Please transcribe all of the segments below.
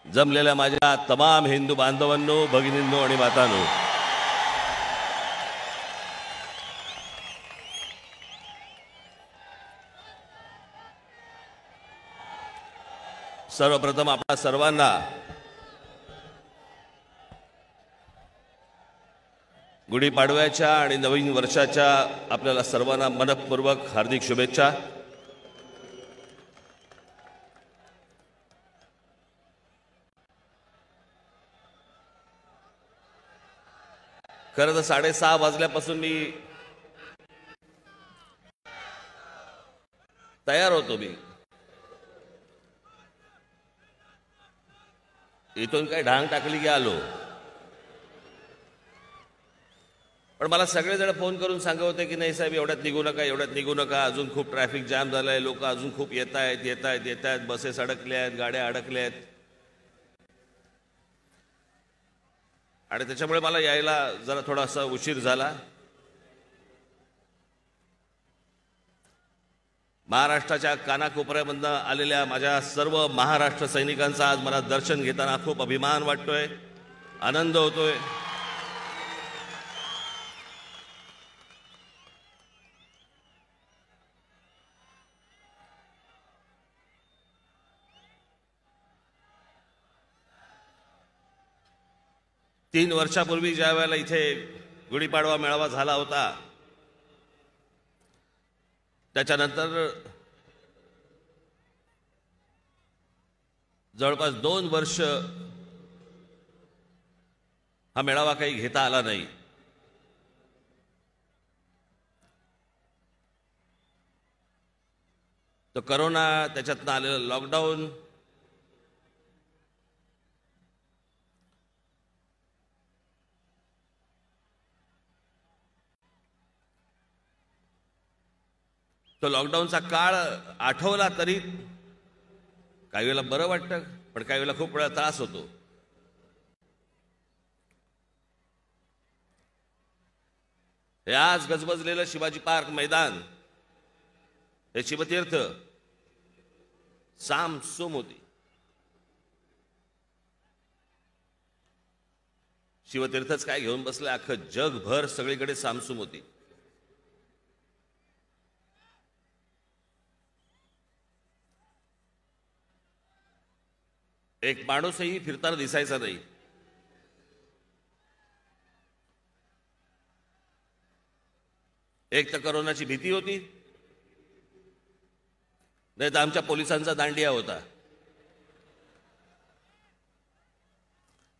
जमलेल्या माझ्या तमाम हिंदू बांधवांनो, भगिनींनो आणि मातांनो, सर्वप्रथम आपल्या सर्वांना गुढीपाडव्याच्या आणि नवीन वर्षाच्या आपल्याला सर्वांना मनपूर्वक हार्दिक शुभेच्छा। खरं तर 6:30 वाजल्यापासून मी तयार होतो। मी इथून काय ढांग टाकली की आलो, पण मला सगळेजण फोन करून सांगत होते की नाही साहेब एवढ्यात निघू नका, एवढ्यात निघू नका, अजून खूप ट्रॅफिक जाम झालंय, लोक अजून खूप येत आहेत, बसेस अडकल्या आहेत, गाड्या अडकल्या आहेत आणि त्याच्यामुळे मला यायला जरा थोडासा उशीर झाला। महाराष्ट्राच्या कानाकोपऱ्यामधून आलेल्या माझ्या सर्व महाराष्ट्र सैनिकांचा आज मला दर्शन घेताना खूप अभिमान वाटतोय, आनंद होतोय। तीन वर्षापूर्वी ज्या वेळेला इथे गुढीपाडवा मेळावा झाला होता, त्याच्यानंतर जवळपास 2 वर्ष हा मेळावा काही घेता आला नाही। तो कोरोना, त्याच्यातनं आलेलं लॉकडाऊन, तो लॉकडाऊनचा काळ आठवला तरी काही वेळेला बरं वाटतं, पण काही वेळेला खूप वेळा त्रास होतो। हे आज गजबजलेलं शिवाजी पार्क मैदान, हे शिवतीर्थ सामसूम होती। शिवतीर्थच काय घेऊन बसलं, अख्खं जगभर सगळीकडे सामसूम होती। एक माणूसही फिरताना दिसायचा नाही। एक तर कोरोनाची भीती होती, नाही तर आमच्या पोलिसांचा दांडिया होता।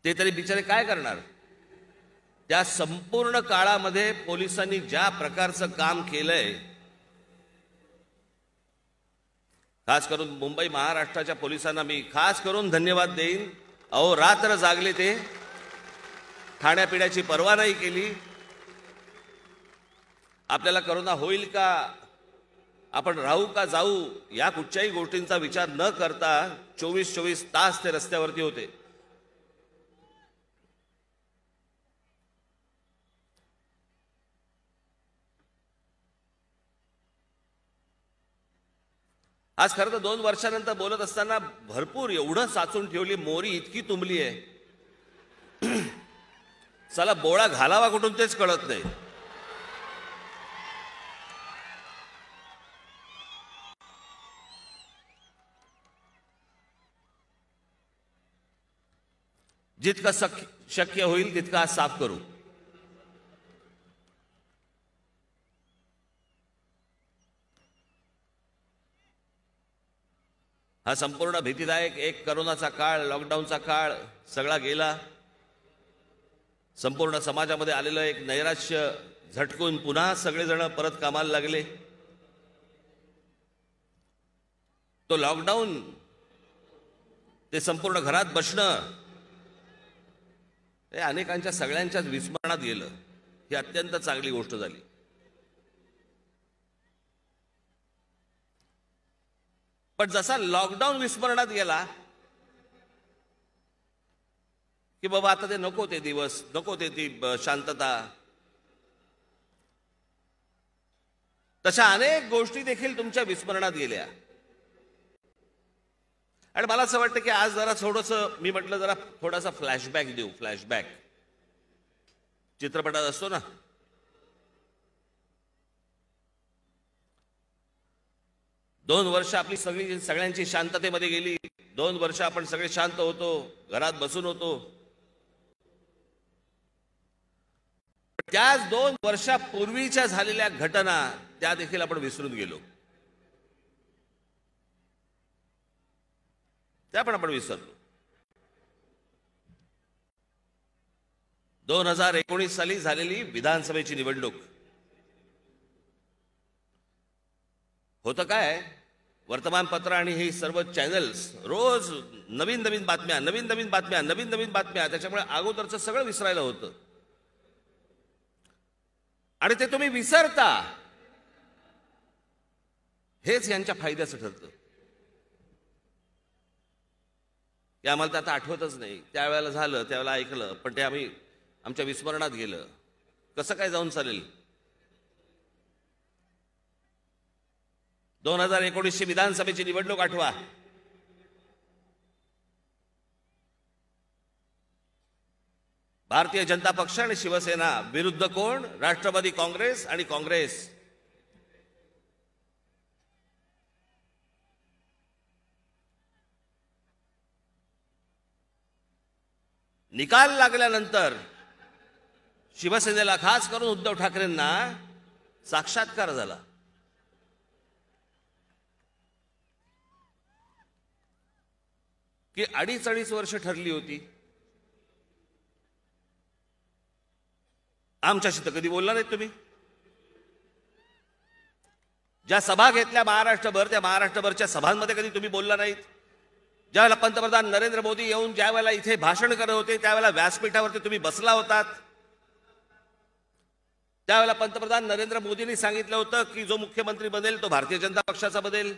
ते तरी बिचारे काय करणार? त्या संपूर्ण काळामध्ये पोलिसांनी ज्या प्रकारचं काम केलंय, खास करून मुंबई महाराष्ट्राच्या पोलिसांना मी खास करून धन्यवाद देईन। अहो रात्र जागले, ते खाण्यापिण्याची पर्वा नाही केली। आपल्याला कोरोना होईल का, आपण राहू का जाऊ, या कुठच्याही गोष्टींचा विचार न करता 24 तास ते रस्त्यावरती होते। आज खरं तर 2 वर्षानंतर बोलत असताना भरपूर एवढं साचून ठेवली, मोरी इतकी तुंबली आहे, चला बोळा घालावा कुठून तेच कळत नाही। जितकं शक्य होईल तितकं आज साफ करू। हा संपूर्ण भीतीदायक एक कोरोनाचा काळ, लॉकडाऊनचा काळ सगळा गेला। संपूर्ण समाजामध्ये आलेलं एक नैराश्य झटकून पुन्हा सगळेजण परत कामाला लागले। तो लॉकडाऊन, ते संपूर्ण घरात बसणं, हे अनेकांच्या सगळ्यांच्याच विस्मरणात गेलं। ही अत्यंत चांगली गोष्ट झाली। पण जसा लॉकडाऊन विस्मरणात गेला की बाबा आता ते नको, ते दिवस नको, ते ती शांतता, तशा अनेक गोष्टी देखील तुमच्या विस्मरणात गेल्या आणि मला असं वाटतं की आज जरा थोडंसं मी म्हटलं जरा थोडासा फ्लॅशबॅक देऊ. फ्लॅशबॅक चित्रपटात असतो ना, 2 वर्ष आपली सगळ्यांची शांततेमध्ये गेली. 2 वर्ष आपण सगळे शांत होतो, घरात बसून होतो. त्याच 2 वर्षापूर्वीच्या झालेल्या घटना त्या देखील आपण विसरून गेलो. त्या पण आपण विसरलो. 2019 साली झालेली विधानसभेची निवडणूक. होतं काय, वर्तमानपत्र आणि हे सर्व चॅनल्स रोज नवीन नवीन बातम्या, नवीन नवीन बातम्या, नवीन नवीन बातम्या. त्याच्यामुळे अगोदरचं सगळं विसरायला होतं आणि ते तुम्ही विसरता. हेच यांच्या फायद्याचं ठरतं की आम्हाला ते आता आठवतच नाही. त्यावेळेला झालं, त्यावेळेला ऐकलं, पण ते आम्ही आमच्या विस्मरणात गेलं. कसं काय जाऊन चालेल? 2019ची विधानसभेची निवडणूक आठवा. भारतीय जनता पक्ष आणि शिवसेना विरुद्ध कोण? राष्ट्रवादी काँग्रेस आणि काँग्रेस. निकाल लागल्यानंतर शिवसेनेला, खास करून उद्धव ठाकरेंना साक्षात्कार झाला. की 2.5 वर्ष ठरली होती. आमच्याशी तर कधी बोलला नाहीत तुम्ही. ज्या सभा घेतल्या महाराष्ट्रभर, त्या महाराष्ट्रभरच्या सभांमध्ये कधी तुम्ही बोलला नाहीत. ज्यावेळेला पंतप्रधान नरेंद्र मोदी येऊन ज्यावेळेला इथे भाषण करत होते, त्यावेळेला व्यासपीठावरती तुम्ही बसला होतात. त्यावेळेला पंतप्रधान नरेंद्र मोदींनी सांगितलं होतं की जो मुख्यमंत्री बनेल तो भारतीय जनता पक्षाचा बनेल,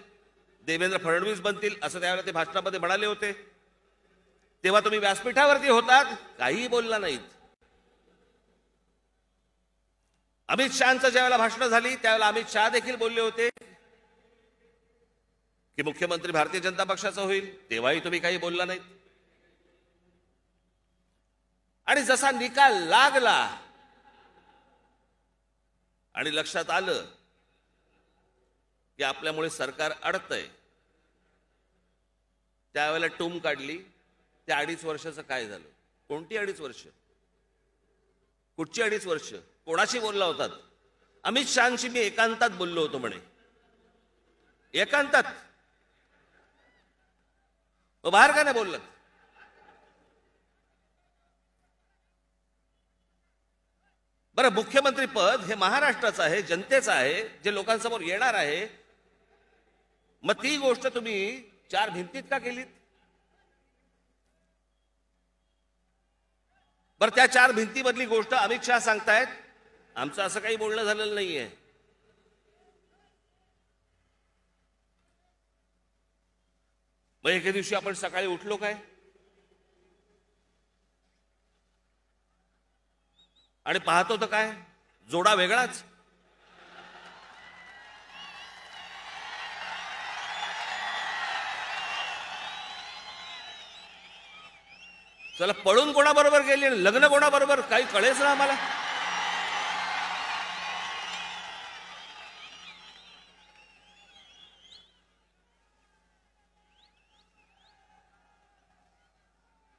देवेंद्र फडणवीस बनतील, असं त्यावेळेला ते भाषणामध्ये म्हणाले होते. तेव्हा तुम्ही व्यासपीठावरती होतात, काहीही बोलला नाहीत. अमित शहांचं ज्यावेळेला भाषण झाली त्यावेळेला अमित शहा देखील बोलले होते की मुख्यमंत्री भारतीय जनता पक्षाचा होईल, तेव्हाही तुम्ही काही बोलला नाहीत. आणि जसा निकाल लागला आणि लक्षात आलं की आपल्यामुळे सरकार अडतंय, त्यावेळेला टूम काढली. त्या 2.5 वर्षाचं काय झालं? कोणती 2.5 वर्ष? कुठची 2.5 वर्ष? कोणाशी बोलला होतात? अमित शहांशी मी एकांतात बोललो होतो म्हणे. एकांतात? बाहेर का नाही बोललात? बरं, मुख्यमंत्री पद हे महाराष्ट्राचं आहे, जनतेचं आहे, जे लोकांसमोर येणार आहे. मग ती गोष्ट तुम्ही 4 भिंतीत का केलीत? बरं, त्या 4 भिंतीमधली गोष्ट अमित शहा सांगतायत, आमचं असं काही बोलणं झालेलं नाहीये. मग एके दिवशी आपण सकाळी उठलो काय आणि पाहतो तर काय, जोडा वेगळाच. चला, पळून कोणाबरोबर गेली, लग्न कोणाबरोबर, काही कळेच ना आम्हाला.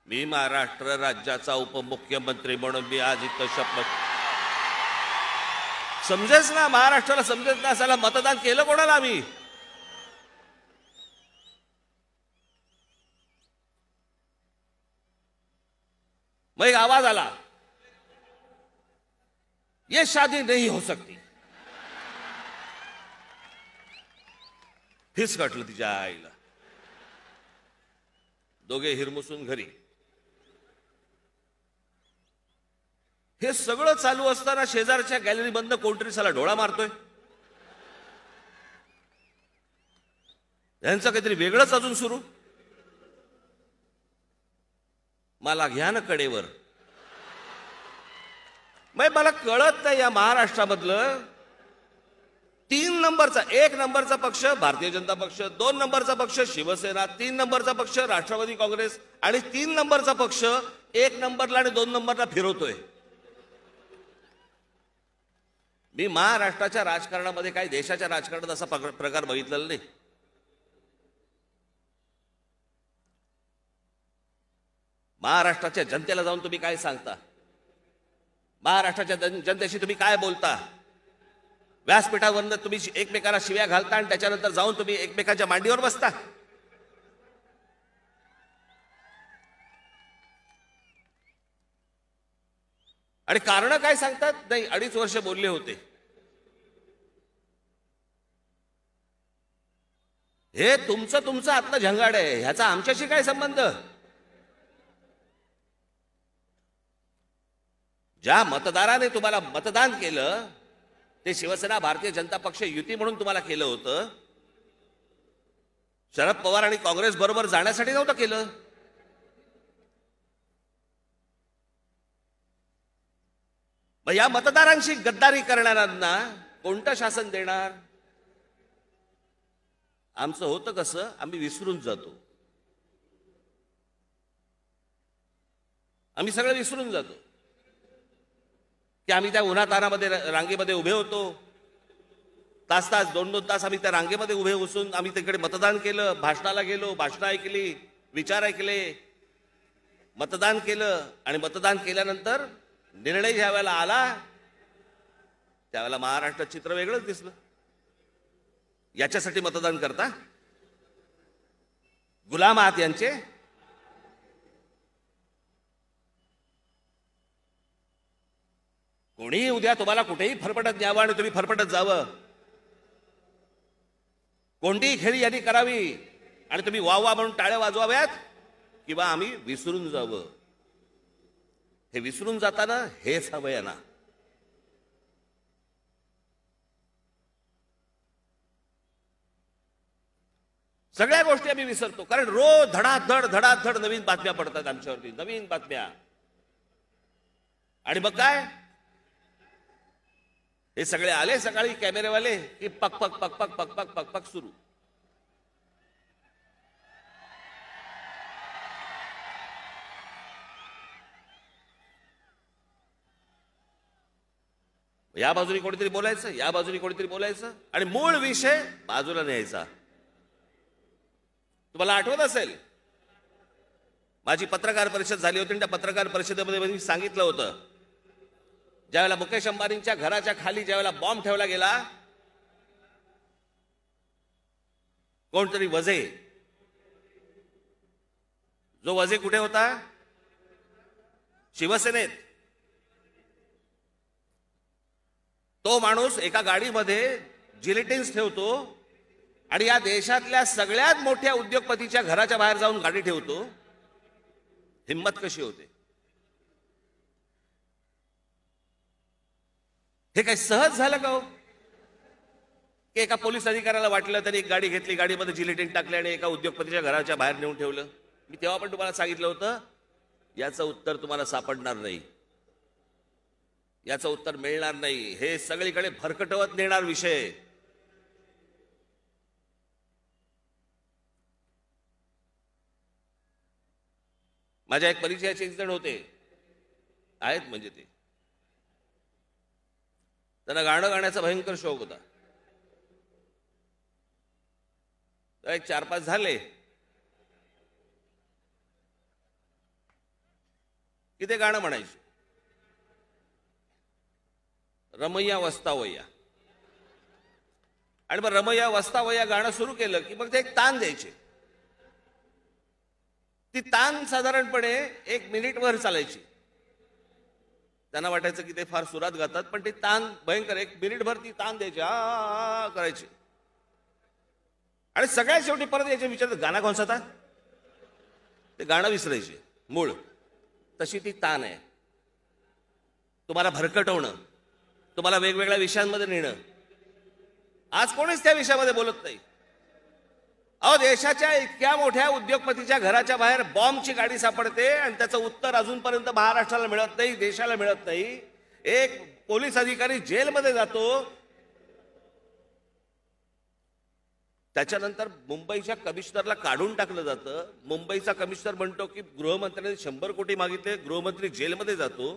मी महाराष्ट्र राज्याचा उपमुख्यमंत्री म्हणून मी आज इथं शपथ. समजेच ना, महाराष्ट्राला समजेच ना. असाला मतदान केलं कोणाला आम्ही? मग एक आवाज आला, ये शादी नहीं हो सकती. फिसकटलं तिच्या आईला. दोघे हिरमुसून घरी. हे सगळं चालू असताना शेजारच्या गॅलरी बंद कोणतरी साला डोळा मारतोय. यांचं काहीतरी वेगळंच अजून सुरू. मला घ्या ना कडेवर. मग मला कळत नाही या महाराष्ट्रामधलं 3 नंबरचा, 1 नंबरचा पक्ष भारतीय जनता पक्ष, 2 नंबरचा पक्ष शिवसेना, 3 नंबरचा पक्ष राष्ट्रवादी काँग्रेस आणि 3 नंबरचा पक्ष 1 नंबरला आणि 2 नंबरला फिरवतोय. मी महाराष्ट्राच्या राजकारणामध्ये काही देशाच्या राजकारणात असा प्रकार बघितलेला नाही. महाराष्ट्राच्या जनतेला जाऊन तुम्ही काय सांगता, महाराष्ट्राच्या जनतेशी तुम्ही काय बोलता, व्यासपीठावरनं तुम्ही एकमेकांना शिव्या घालता आणि त्याच्यानंतर जाऊन तुम्ही एकमेकांच्या मांडीवर बसता. आणि कारण काय सांगतात, नाही 2.5 वर्ष बोलले होते. हे तुमचं आत्म झंगाड आहे, ह्याचा आमच्याशी काय संबंध. ज्या मतदाराने तुम्हाला मतदान केलं ते शिवसेना भारतीय जनता पक्ष युती म्हणून तुम्हाला केलं होतं, शरद पवार आणि काँग्रेस बरोबर जाण्यासाठी नव्हतं केलं. मग या मतदारांशी गद्दारी करणाऱ्यांना कोणतं शासन देणार. आमचं होतं कसं, आम्ही विसरून जातो, आम्ही सगळं विसरून जातो की आम्ही त्या उन्हातानामध्ये रांगेमध्ये उभे होतो. तास 2 तास आम्ही त्या रांगेमध्ये उभे बसून आम्ही तिकडे मतदान केलं, भाषणाला गेलो, भाषणं ऐकली, विचार ऐकले, मतदान केलं. आणि मतदान केल्यानंतर निर्णय ज्या वेळेला आला त्यावेळेला महाराष्ट्रात चित्र वेगळंच दिसलं. याच्यासाठी मतदान करता गुलाम आहात यांचे. कोणीही उद्या तुम्हाला कुठेही फरफटत न्यावं आणि तुम्ही फरफटत जावं, कोणतीही खेळी यांनी करावी आणि तुम्ही वा वा म्हणून टाळ्या वाजवाव्यात किंवा आम्ही विसरून जावं. हे विसरून जाताना हेच हवं आहे ना. सगळ्या गोष्टी आम्ही विसरतो, कारण रोज धडाधड नवीन बातम्या पडतात आमच्यावरती, नवीन बातम्या. आणि मग काय, हे सगळे आले सकाळी कॅमेरेवाले की पक पक पक पक पक पक पक पक सुरू. या बाजूने कोणीतरी बोलायचं, या बाजूने कोणीतरी बोलायचं आणि मूळ विषय बाजूला न्यायचा. तुम्हाला आठवत असेल माझी पत्रकार परिषद झाली होती, त्या पत्रकार परिषदेमध्ये मी सांगितलं होतं, ज्यावेळेला मुकेश अंबानींच्या घराच्या खाली ज्यावेळेला बॉम्ब ठेवला गेला, कोणतरी वझे, जो वझे कुठे होता, शिवसेनेत. तो माणूस एका गाडीमध्ये जिलेटिन्स ठेवतो आणि या देशातल्या सगळ्यात मोठ्या उद्योगपतीच्या घराच्या बाहेर जाऊन गाडी ठेवतो. हिम्मत कशी होते. हे काही सहज झालं का हो, की एका पोलीस अधिकाऱ्याला वाटलं त्यांनी एक गाडी घेतली, गाडीमध्ये जिलेटिन टाकले आणि एका उद्योगपतीच्या घराच्या बाहेर नेऊन ठेवलं. मी तेव्हा पण तुम्हाला सांगितलं होतं याचं उत्तर तुम्हाला सापडणार नाही, याचं उत्तर मिळणार नाही. हे सगळीकडे भरकटवत नेणार विषय. माझ्या एक परिचयाचे एक जण होते, आहेत म्हणजे ते, त्यांना गाणं गाण्याचा भयंकर शौक होता. तर एक 4-5 झाले की ते गाणं म्हणायचे, रमैया वस्तावय्या. आणि मग रमैया वस्तावय्या गाणं सुरू केलं की मग ते एक तान द्यायचे. ती तान साधारणपणे 1 मिनिटभर चालायची. त्यांना वाटायचं की ते फार सुरात गातात, पण ती तान भयंकर 1 मिनिटभर ती तान द्यायची, आ करायची. आणि सगळ्यात शेवटी परत याचे विचारत गाणं कोणचं होता, ते गाणं विसरायचे मूळ. तशी ती तान आहे. तुम्हाला भरकटवणं, तुम्हाला वेगवेगळ्या विषयांमध्ये नेणं. आज कोणीच त्या विषयामध्ये बोलत नाही. अहो, देशाच्या इतक्या मोठ्या उद्योगपतीच्या घराच्या बाहेर बॉम्बची गाडी सापडते आणि त्याचं उत्तर अजूनपर्यंत महाराष्ट्राला मिळत नाही, देशाला मिळत नाही. एक पोलीस अधिकारी जेलमध्ये जातो त्याच्यानंतर मुंबईच्या कमिशनरला काढून टाकलं जातं. मुंबईचा कमिशनर म्हणतो की गृहमंत्र्यांनी 100 कोटी मागितले, गृहमंत्री जेलमध्ये जातो.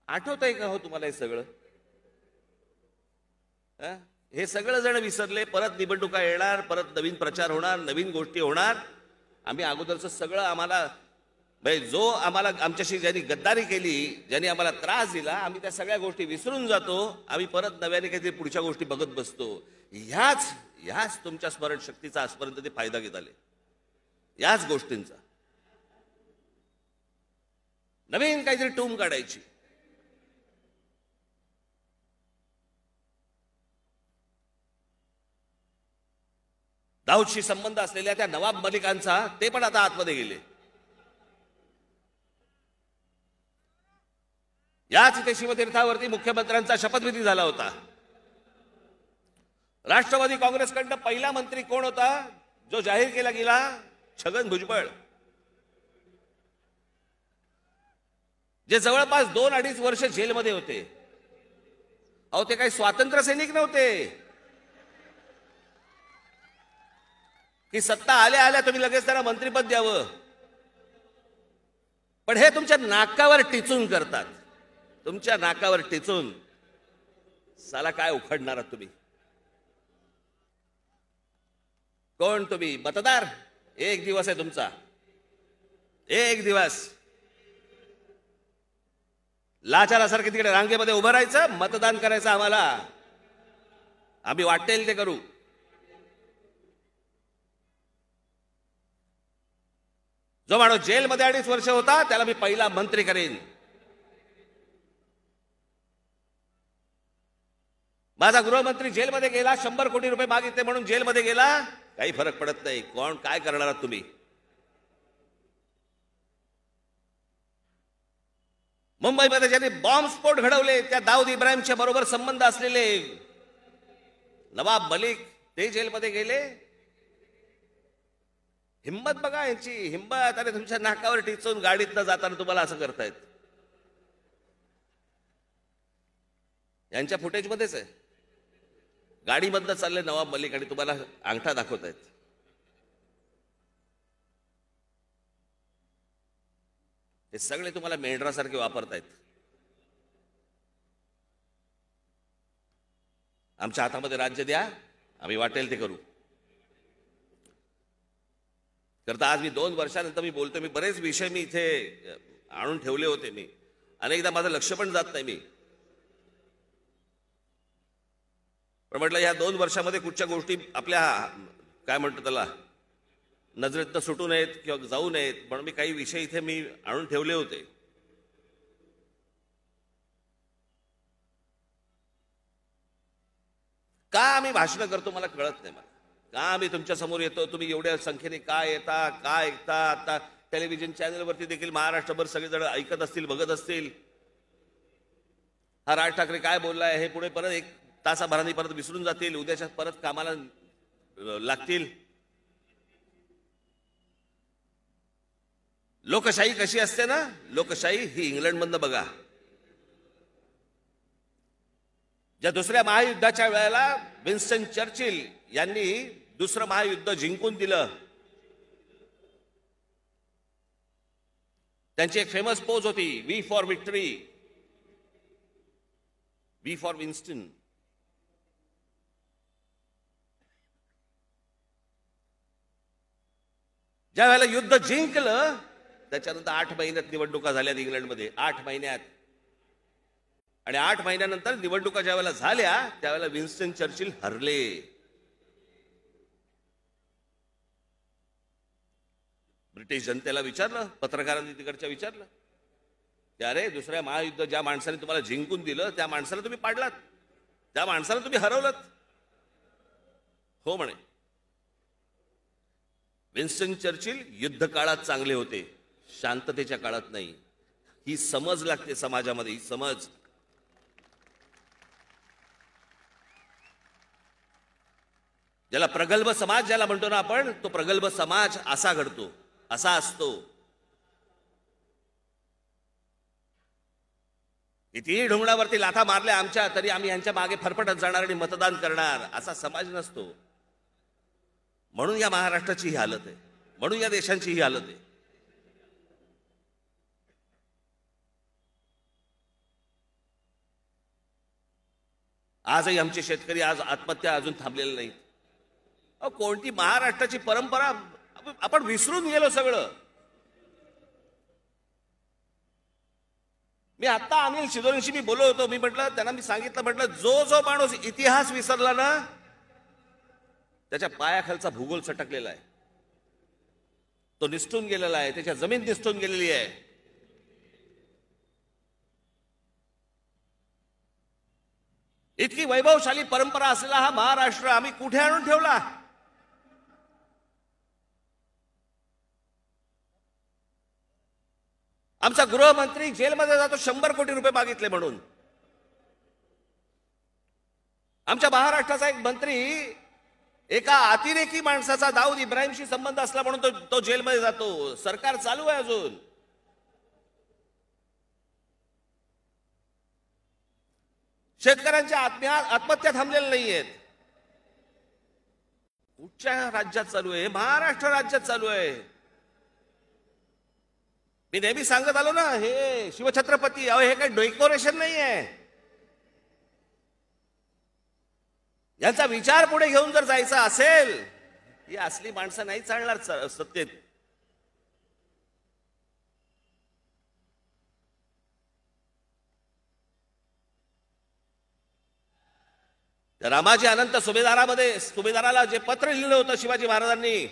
आठवतंय का हो तुम्हाला हे सगळं? हे सगळं जण विसरले. परत निवडणुका येणार, परत नवीन प्रचार होणार, नवीन गोष्टी होणार. आम्ही अगोदरचं सगळं आम्हाला जो आम्हाला आमच्याशी ज्यांनी गद्दारी केली, ज्यांनी आम्हाला त्रास दिला, आम्ही त्या सगळ्या गोष्टी विसरून जातो. आम्ही परत नव्याने काहीतरी पुढच्या गोष्टी बघत बसतो. ह्याच तुमच्या स्मरणशक्तीचा आजपर्यंत ते फायदा घेत आले. याच गोष्टींचा नवीन काहीतरी टूम काढायची. दाऊदशी संबंध असलेल्या त्या नवाब मलिकांचा ते पण आता आतमध्ये गेले. याच इथे शिवतीर्थावरती मुख्यमंत्र्यांचा शपथविधी झाला होता. राष्ट्रवादी काँग्रेसकडनं पहिला मंत्री कोण होता जो जाहीर केला गेला? छगन भुजबळ, जे जवळपास 2-2.5 वर्ष जेलमध्ये होते. अहो, ते काही स्वातंत्र्य सैनिक नव्हते की सत्ता आल्या आल्या तुम्ही लगेच त्यांना मंत्रिपद द्यावं. पण हे तुमच्या नाकावर टिचून करतात. तुमच्या नाकावर टिचून साला काय उखडणार तुम्ही? कोण तुम्ही? मतदार. एक दिवस आहे तुमचा, एक दिवस. लाचारासारखे तिकडे रांगेमध्ये उभं राहायचं, मतदान करायचं आम्हाला. आम्ही वाटेल ते करू. जो माणूस जेलमध्ये 2.5 वर्ष होता त्याला मी पहिला मंत्री करेन. माझा गृहमंत्री जेलमध्ये गेला, 100 कोटी रुपये मागितले म्हणून जेलमध्ये गेला. काही फरक पडत नाही. कोण काय करणार आहात तुम्ही? मुंबईमध्ये ज्यांनी बॉम्बस्फोट घडवले त्या दाऊद इब्राहिमच्या बरोबर संबंध असलेले नवाब मलिक, ते जेलमध्ये गेले. हिम्मत बघा यांची, हिम्मत. आणि तुमच्या नाकावर टिचून गाडीतनं जाताना तुम्हाला असं करतायत. यांच्या फुटेजमध्येच आहे. गाडीमधनं चालले नवाब मलिक आणि तुम्हाला अंगठा दाखवतायत. हे सगळे तुम्हाला मेंढरासारखे वापरतायत. आमच्या हातामध्ये राज्य द्या, आम्ही वाटेल ते करू. करता आज मी 2 वर्षानंतर मी बोलतो. मी बरेच विषय मी इथे आणून ठेवले होते. मी अनेकदा माझं लक्ष पण जात नाही. मी पण म्हटलं या 2 वर्षामध्ये कुठच्या गोष्टी आपल्या काय म्हणतो त्याला नजरेतनं सुटू नयेत किंवा जाऊ नयेत म्हणून मी काही विषय इथे मी आणून ठेवले होते. का आम्ही भाषण करतो मला कळत नाही. मला का आम्ही तुमच्या समोर येतो, तुम्ही एवढ्या संख्येने का येता, का ऐकता? आता टेलिव्हिजन चॅनलवरती देखील महाराष्ट्रभर सगळेजण ऐकत असतील, बघत असतील. हा राज ठाकरे काय बोललाय हे पुढे परत 1 तासाभराने परत विसरून जातील. उद्याच्या परत कामाला लागतील. लोकशाही कशी असते ना, लोकशाही ही इंग्लंडमधनं बघा. ज्या दुसऱ्या महायुद्धाच्या वेळेला विन्स्टन चर्चिल यांनी दुसरं महायुद्ध जिंकून दिलं. त्यांची एक फेमस पोज होती, V for victory, V for Winston. ज्या वेळेला युद्ध जिंकलं त्याच्यानंतर 8 महिन्यात निवडणुका झाल्या इंग्लंडमध्ये. 8 महिन्यात. आणि 8 महिन्यानंतर निवडणुका ज्या वेळेला झाल्या त्यावेळेला विन्स्टन चर्चिल हरले. ब्रिटिश जनतेला विचारलं, पत्रकारांनी तिकडच्या विचारलं की अरे दुसऱ्या महायुद्ध ज्या माणसाने तुम्हाला जिंकून दिलं त्या माणसाला तुम्ही पाडलात, त्या माणसाला तुम्ही हरवलात. हो म्हणे. विन्स्टन चर्चिल युद्ध काळात चांगले होते, शांततेच्या काळात नाही. ही समज लागते समाजामध्ये. ही समज. ज्याला प्रगल्भ समाज ज्याला म्हणतो ना आपण, तो प्रगल्भ समाज असा घडतो, असा असतो कितीही ढोंगणावरती लाथा मारल्या आमच्या तरी आम्ही यांच्या मागे फरफटत जाणार आणि मतदान करणार असा समाज नसतो. म्हणून या महाराष्ट्राची ही हालत आहे, म्हणून या देशांची ही हालत आहे. आजही आमचे शेतकरी आज आत्महत्या अजून थांबलेल्या नाहीत. कोणती महाराष्ट्राची परंपरा आपण विसरून गेलो सगळं. मी आता अनिल शिदोरेंशी मी बोललो होतो. मी म्हटलं त्यांना, मी सांगितलं, म्हटलं जो जो माणूस इतिहास विसरला ना त्याच्या पायाखालचा भूगोल सटकलेला आहे, तो निसटून गेलेला आहे, त्याच्या जमीन निसटून गेलेली आहे. इतकी वैभवशाली परंपरा असलेला हा महाराष्ट्र आम्ही कुठे आणून ठेवला? आमचा गृहमंत्री जेलमध्ये जातो 100 कोटी रुपये मागितले म्हणून. आमच्या महाराष्ट्राचा एक मंत्री एका अतिरेकी माणसाचा, दाऊद इब्राहिमशी संबंध असला म्हणून तो जेलमध्ये जातो. सरकार चालू आहे अजून. शेतकऱ्यांच्या आत्महत्या थांबलेल्या नाहीयेत. कुठच्या राज्यात चालू आहे? महाराष्ट्र राज्यात चालू आहे. मी नेहमी सांगत आलो ना, हे शिवछत्रपती, अहो हे काही डेकोरेशन नाही आहे. यांचा विचार पुढे घेऊन जर जायचा असेल, ही असली माणसं नाही चालणार सत्तेत. रामाजी अनंत सुभेदाराला जे पत्र लिहिलं होतं शिवाजी महाराजांनी,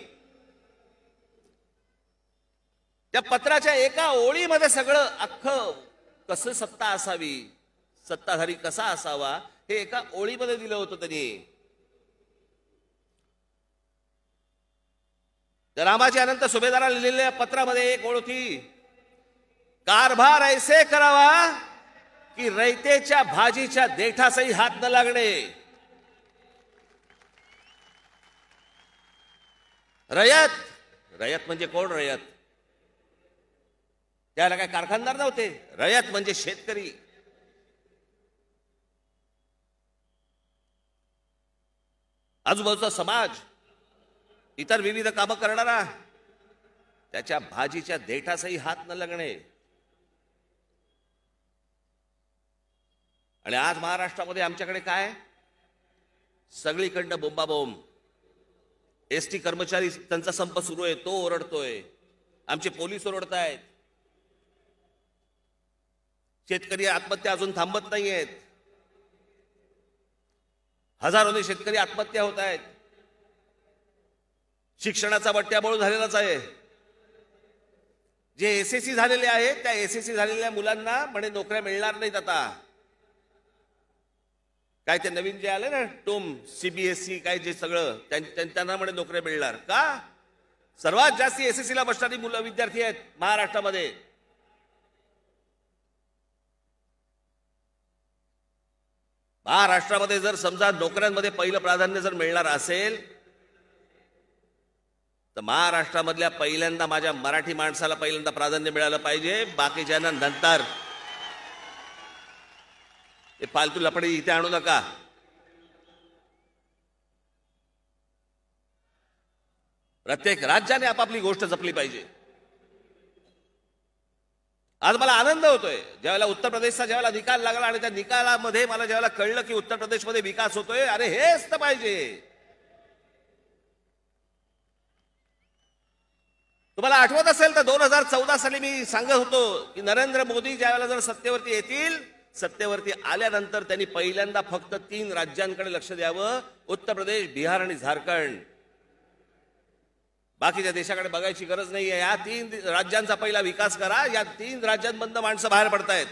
त्या पत्राच्या एका ओळीमध्ये सगळं अख्खं कसं सत्ता असावी, सत्ताधारी कसा असावा, हे एका ओळीमध्ये दिलं होतं त्यांनी. रामाजी अनंत सुभेदाराला लिहिलेल्या पत्रामध्ये एक ओळ होती, कारभार ऐसे करावा की रयतेच्या भाजीच्या देठासही हात न लागणे. रयत म्हणजे कोण? रयत त्याला काय कारखानदार नव्हते. रयत म्हणजे शेतकरी. आजूबाजूचा समाज, इतर विविध कामं करणारा, त्याच्या भाजीच्या देठासही हात न लागणे. आणि आज महाराष्ट्रामध्ये आमच्याकडे काय? सगळीकडनं बोंबाबोंब. एसटी कर्मचारी, त्यांचा संप सुरू आहे, तो ओरडतोय. आमचे पोलीस ओरडतायत. शेतकरी आत्महत्या अजून थांबत नाहीयेत. हजारोने शेतकरी आत्महत्या होत आहेत. शिक्षणाचा बट्ट्याबोळ झालेलाच आहे. जे एसएससी झालेले आहेत, त्या एसएससी झालेल्या मुलांना म्हणे नोकऱ्या मिळणार नाहीत आता. काय ते नवीन जे आले ना, टोम सीबीएसई काय जे सगळं, त्यांना म्हणे नोकऱ्या मिळणार का? सर्वात जास्त एसएससी ला बसणारी मुलं, विद्यार्थी आहेत महाराष्ट्रामध्ये. महाराष्ट्रामध्ये जर समजा नोकऱ्यांमध्ये पहिलं प्राधान्य जर मिळणार असेल, तर महाराष्ट्रामधल्या पहिल्यांदा माझ्या मराठी माणसाला पहिल्यांदा प्राधान्य मिळालं पाहिजे. बाकीच्यांना नंतर. हे फालतू लफडे इथे आणू नका. प्रत्येक राज्याने आपापली गोष्ट जपली पाहिजे. आज मला आनंद होतोय ज्यावेळेला उत्तर प्रदेशचा ज्यावेळेला निकाल लागला आणि त्या निकालामध्ये मला ज्यावेळेला कळलं की उत्तर प्रदेशमध्ये विकास होतोय. अरे हेच तर पाहिजे. तुम्हाला आठवत असेल तर 2014 साली मी सांगत होतो की नरेंद्र मोदी ज्यावेळेला जर सत्तेवरती येतील, सत्तेवरती आल्यानंतर त्यांनी पहिल्यांदा फक्त 3 राज्यांकडे लक्ष द्यावं, उत्तर प्रदेश, बिहार आणि झारखंड. बाकीच्या देशाकडे बघायची गरज नाहीये. या 3 राज्यांचा पहिला विकास करा. या 3 राज्यांमधनं माणसं बाहेर पडतायत.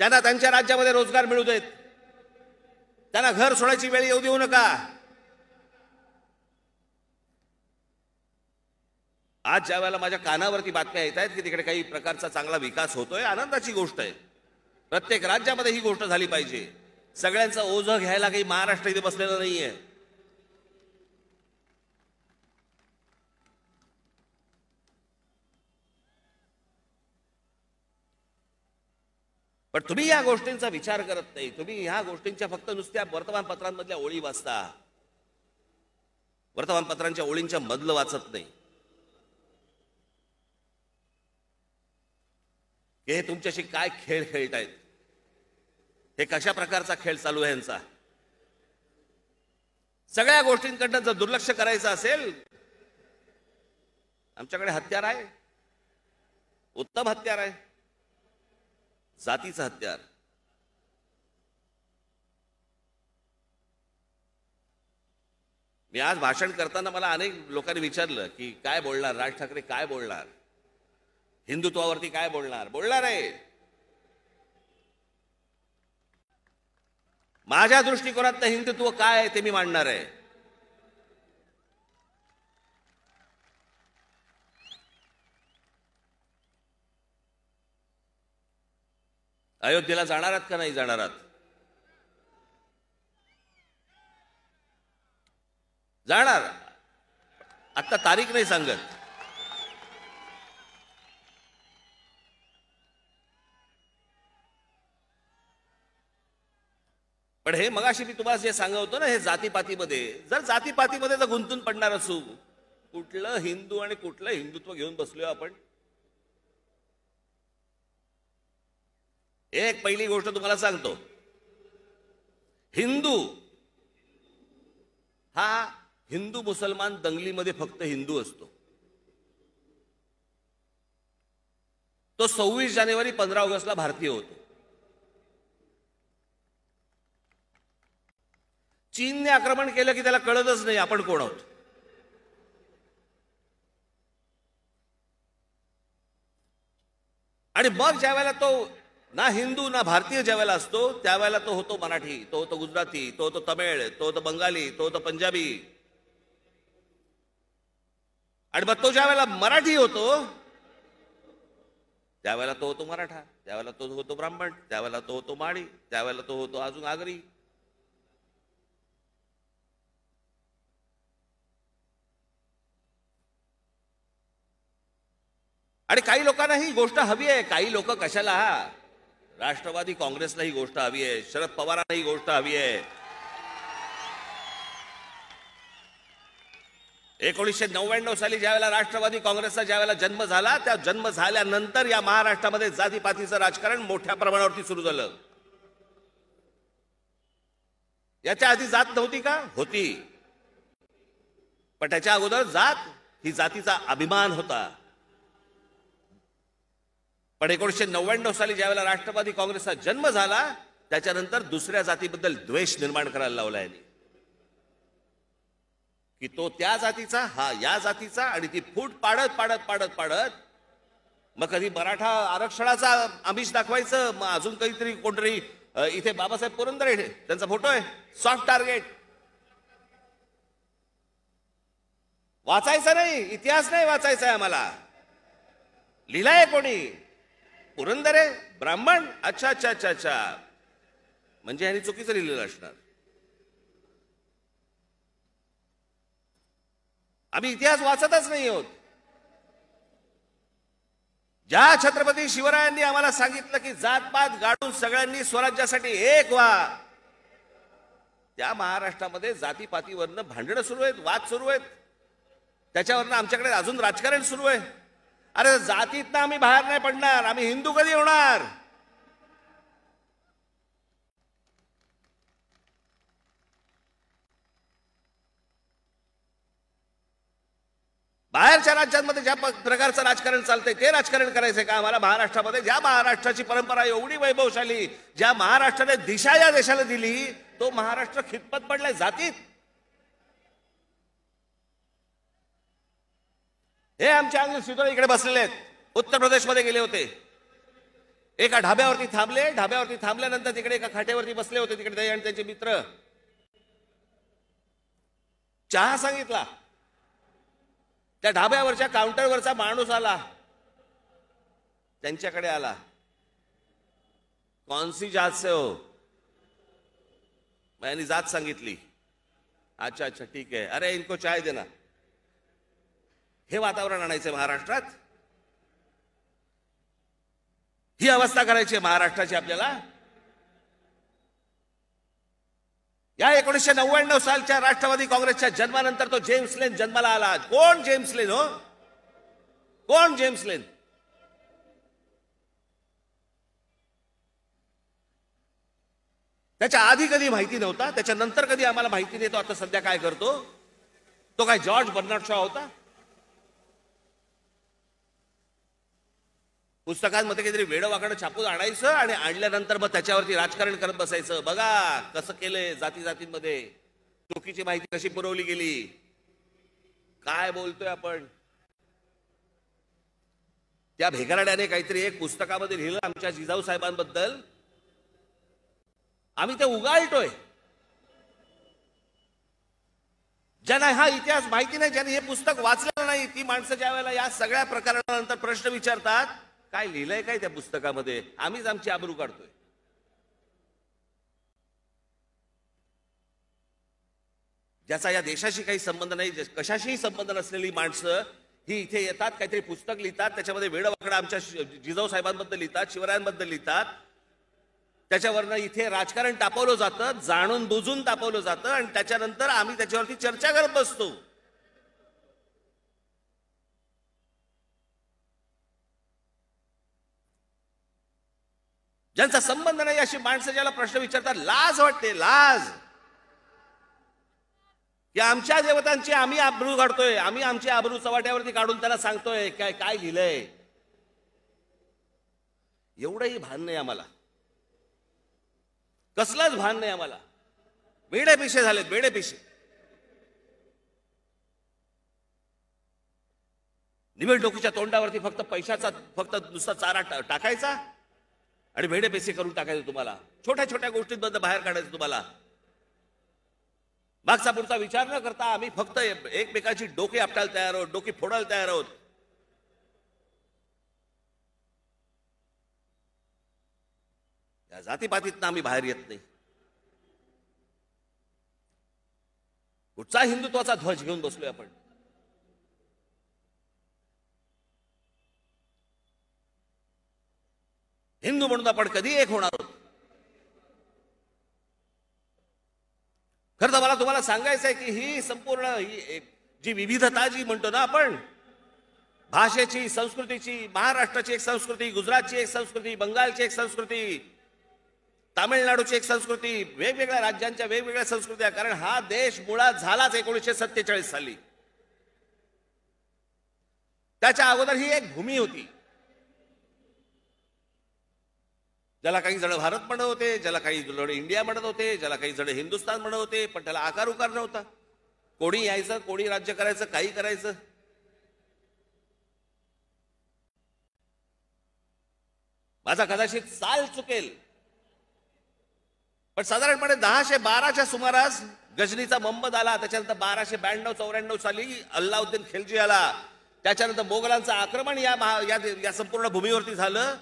त्यांना त्यांच्या राज्यामध्ये रोजगार मिळू देत. त्यांना घर सोडायची वेळ येऊ देऊ नका. आज ज्या वेळेला माझ्या कानावरती बातम्या येत आहेत की तिकडे काही प्रकारचा चांगला विकास होतोय, आनंदाची गोष्ट आहे. प्रत्येक राज्यामध्ये ही गोष्ट झाली पाहिजे. सगळ्यांचं ओझं घ्यायला काही महाराष्ट्र इथे बसलेलं नाहीये. पण तुम्ही या गोष्टींचा विचार करत नाही. तुम्ही ह्या गोष्टींच्या फक्त नुसत्या वर्तमानपत्रांमधल्या ओळी वाचता, वर्तमानपत्रांच्या ओळींच्या मधलं वाचत नाही. हे तुमच्याशी काय खेळ खेळतायत, हे कशा प्रकारचा खेळ चालू आहे यांचा. सगळ्या गोष्टींकडनं जर दुर्लक्ष करायचं असेल, आमच्याकडे हत्यार आहे, उत्तम हत्यार आहे, जातीचं हत्यार. मी आज भाषण करताना मला अनेक लोकांनी विचारलं की काय बोलणार राज ठाकरे, काय बोलणार, हिंदुत्वावरती काय बोलणार. बोलणार आहे. माझ्या दृष्टिकोनात हिंदुत्व काय आहे ते मी मांडणार आहे. अयोध्येला जाणार आहात का नाही जाणार आहात? जाणार. आता तारीख नाही सांगत. पण हे मगाशी मी तुम्हाला जे सांगत होतो ना, हे जातीपातीमध्ये, जर जातीपातीमध्ये जर गुंतून पडणार असू, कुठलं हिंदू आणि कुठलं हिंदुत्व घेऊन बसलोय आपण. एक पहिली गोष्ट तुम्हाला सांगतो, हिंदू हा हिंदू मुसलमान दंगलीमध्ये फक्त हिंदू असतो. तो 26 जानेवारी 15 ऑगस्टला भारतीय होतो. चीनने आक्रमण केलं की त्याला कळतच नाही आपण कोण आहोत. आणि मग ज्या वेळेला तो ना हिंदू ना भारतीय ज्या वेळेला असतो, त्यावेळेला तो होतो मराठी, तो होतो गुजराती, तो होतो तमिळ, तो होतो बंगाली, तो होतो पंजाबी. आणि मग तो ज्या वेळेला मराठी होतो त्यावेळेला तो होतो मराठा, त्यावेळेला तो होतो ब्राह्मण, त्यावेळेला तो होतो माळी, त्यावेळेला तो होतो अजून आगरी. आणि काही लोकांना ही गोष्ट हवी आहे. काही लोक कशाला, राष्ट्रवादी काँग्रेसला ही गोष्ट हवी आहे, शरद पवारांना ही गोष्ट हवी आहे. 1999 साली ज्यावेळेला राष्ट्रवादी काँग्रेसचा ज्यावेळेला जन्म झाला, त्या जन्म झाल्यानंतर या महाराष्ट्रामध्ये जातीपातीचं राजकारण मोठ्या प्रमाणावरती सुरू झालं. याच्या आधी जात नव्हती का? होती. पण त्याच्या अगोदर जात ही जातीचा अभिमान होता. पण 1999 साली ज्यावेळेला राष्ट्रवादी काँग्रेसचा जन्म झाला, त्याच्यानंतर दुसऱ्या जातीबद्दल द्वेष निर्माण करायला लावला यांनी, की तो त्या जातीचा, हा या जातीचा, आणि ती फूट पाडत पाडत पाडत पाडत मग कधी मराठा आरक्षणाचा आमिष दाखवायचं, मग अजून काहीतरी कोणतरी. इथे बाबासाहेब पुरंदरे त्यांचा फोटो आहे, सॉफ्ट टार्गेट. वाचायचा नाही, इतिहास नाही वाचायचा आहे आम्हाला. लिहिलाय कोणी? पुरंदरे, ब्राह्मण. अच्छा अच्छा अच्छा अच्छा, म्हणजे यांनी चुकीचं लिहिलेलं असणार. आम्ही इतिहास वाचतच नाही आहोत. ज्या छत्रपती शिवरायांनी आम्हाला सांगितलं की जातपात गाडून सगळ्यांनी स्वराज्यासाठी एक व्हा, त्या महाराष्ट्रामध्ये जातीपातीवरनं भांडणं सुरू आहेत, वाद सुरू आहेत. त्याच्यावरनं आमच्याकडे अजून राजकारण सुरू आहे. अरे जातीतनं आम्ही बाहेर नाही पडणार, आम्ही हिंदू कधी होणार? बाहेरच्या राज्यांमध्ये ज्या प्रकारचं राजकारण चालतंय ते राजकारण करायचंय का आम्हाला महाराष्ट्रामध्ये? ज्या महाराष्ट्राची परंपरा एवढी वैभवशाली, ज्या महाराष्ट्राने दिशा या देशाला दिली, तो महाराष्ट्र खितपत पडलाय जातीत. हे आमचे अनिल सिद्धोळे इकडे बसलेले आहेत, उत्तर प्रदेशमध्ये गेले होते. एका ढाब्यावरती थांबले, ढाब्यावरती थांबल्यानंतर तिकडे एका खाट्यावरती बसले होते, तिकडे ते आणि त्यांचे मित्र. चहा सांगितला. त्या ढाब्यावरच्या काउंटरवरचा माणूस आला, त्यांच्याकडे आला. कौनसी जात से हो? मैंने जात सांगितली. अच्छा अच्छा ठीक है, अरे इनको चाय देना. हे वातावरण आणायचं महाराष्ट्रात. ही अवस्था करायची महाराष्ट्राची आपल्याला. या 1999 सालच्या राष्ट्रवादी काँग्रेसच्या जन्मानंतर तो जेम्स लेन जन्माला आला. कोण जेम्स लेन हो? कोण जेम्स लेन? त्याच्या आधी कधी माहिती नव्हता, त्याच्यानंतर कधी आम्हाला माहिती नाही. तो आता सध्या काय करतो? तो काय जॉर्ज बर्नार्ड शॉ होता? पुस्तकांमध्ये काहीतरी वेडवाकडं छापून आणायचं आणि आणल्यानंतर मग त्याच्यावरती राजकारण करत बसायचं. बघा कसं केलंय, जाती जातींमध्ये चुकीची माहिती कशी पुरवली गेली. काय बोलतोय आपण? त्या भेगारड्याने काहीतरी एक पुस्तकामध्ये लिहिलं आमच्या जिजाऊ साहेबांबद्दल. आम्ही ते उगाळतोय. ज्यांना हा इतिहास माहिती नाही, ज्यांनी हे पुस्तक वाचलेलं नाही, ती माणसं ज्या वेळेला या सगळ्या प्रकरणानंतर प्रश्न विचारतात, काय लिहिलंय काय त्या पुस्तकामध्ये, आम्हीच आमची आबरू काढतोय. ज्याचा या देशाशी काही संबंध नाही, कशाशीही संबंध नसलेली माणसं ही इथे येतात, काहीतरी पुस्तक लिहितात, त्याच्यामध्ये वेडवाकडं आमच्या जिजाऊ साहेबांबद्दल लिहितात, शिवरायांबद्दल लिहितात. त्याच्यावरनं इथे राजकारण तापवलं जातं, जाणून बुजून तापवलं जातं आणि त्याच्यानंतर आम्ही त्याच्यावरती चर्चा करत बसतो. ज्यांचा संबंध नाही अशी माणसं ज्याला प्रश्न विचारतात, लाज वाटते. लाज की आमच्या देवतांची आम्ही आबरू काढतोय, आम्ही आमची आबरू चव्हाट्यावरती काढून त्याला सांगतोय काय काय लिहिलंय. एवढंही भान नाही आम्हाला, कसलंच भान नाही आम्हाला. वेडे पिशे झालेत, वेडे पिशे. निवडणुकीच्या तोंडावरती फक्त पैशाचा फक्त नुसता चारा टाकायचा आणि वेडे पैसे करून टाकायचं. तुम्हाला छोट्या छोट्या गोष्टींबद्दल बाहेर काढायचं. तुम्हाला मागचा पुढचा विचार न करता आम्ही फक्त एकमेकाची डोके आपटायला तयार आहोत, डोके फोडायला तयार आहोत. या जातीपातीतनं आम्ही बाहेर येत नाही. कुठचा हिंदुत्वाचा ध्वज घेऊन बसलोय आपण? हिंदू म्हणून आपण कधी एक होणार आहोत? खरं तर मला तुम्हाला सांगायचं आहे की ही संपूर्ण ही जी विविधता जी म्हणतो ना आपण, भाषेची, संस्कृतीची, महाराष्ट्राची एक संस्कृती, गुजरातची एक संस्कृती, बंगालची एक संस्कृती, तामिळनाडूची एक संस्कृती, वेगवेगळ्या राज्यांच्या वेगवेगळ्या संस्कृत्या. कारण हा देश मुळात झालाच 1947 साली. त्याच्या अगोदर ही एक भूमी होती. ज्याला काही जण भारत म्हणत होते, ज्याला काही जण इंडिया म्हणत होते, ज्याला काही जण हिंदुस्थान म्हणत होते, पण त्याला आकार उकार नव्हता. कोणी यायचं, कोणी राज्य करायचं, काही करायचं. माझा कदाचित साल चुकेल, पण साधारणपणे 1012च्या सुमारास गजनीचा मोहम्मद आला. त्याच्यानंतर 1292-94 साली अल्लाउद्दीन खिलजी आला. त्याच्यानंतर मोगलांचं आक्रमण या संपूर्ण भूमीवरती झालं.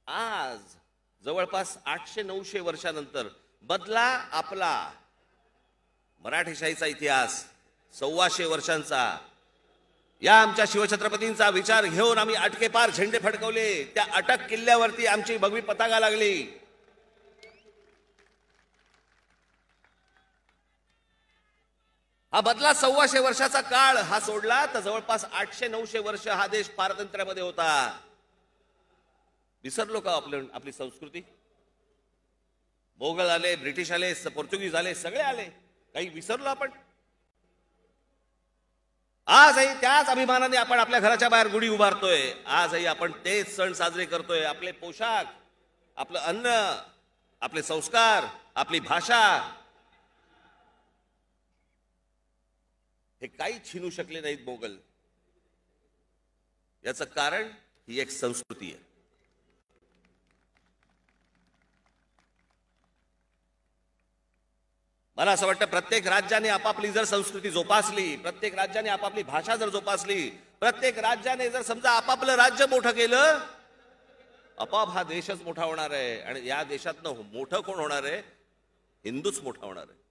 आज जवळपास 800-900 वर्षानंतर बदला आपला मराठेशाहीचा इतिहास 125 वर्षांचा. या आमच्या शिवछत्रपतींचा विचार घेऊन आम्ही अटकेपार झेंडे फडकवले. त्या अटक किल्ल्यावरती आमची भगवी पताका लागली. हा बदला 125 वर्षाचा काळ हा सोडला तर जवळपास 800-900 वर्ष हा देश पारतंत्र्यामध्ये होता. विसरलो का आपली संस्कृती? मोगल आले, ब्रिटिश आले, पोर्तुगीज आले, सगळे आले, काही विसरलो आपण? आजही त्याच अभिमानाने आपण आपल्या घराच्या बाहेर गुढी उभारतोय. आजही आपण तेच सण साजरे करतोय. आपले पोशाख, आपलं अन्न, आपले संस्कार, आपली भाषा हे काही छीनू शकले नाहीत मोगल. याचं कारण ही एक संस्कृती आहे. मला असं वाटतं प्रत्येक राज्याने आपापली जर संस्कृती जोपासली, प्रत्येक राज्याने आपापली भाषा जर जोपासली, प्रत्येक राज्याने जर समजा आपापलं राज्य मोठं केलं, आपाप हा देशच मोठा होणार आहे. आणि या देशातनं मोठं कोण होणार आहे? हिंदूच मोठा होणार आहे.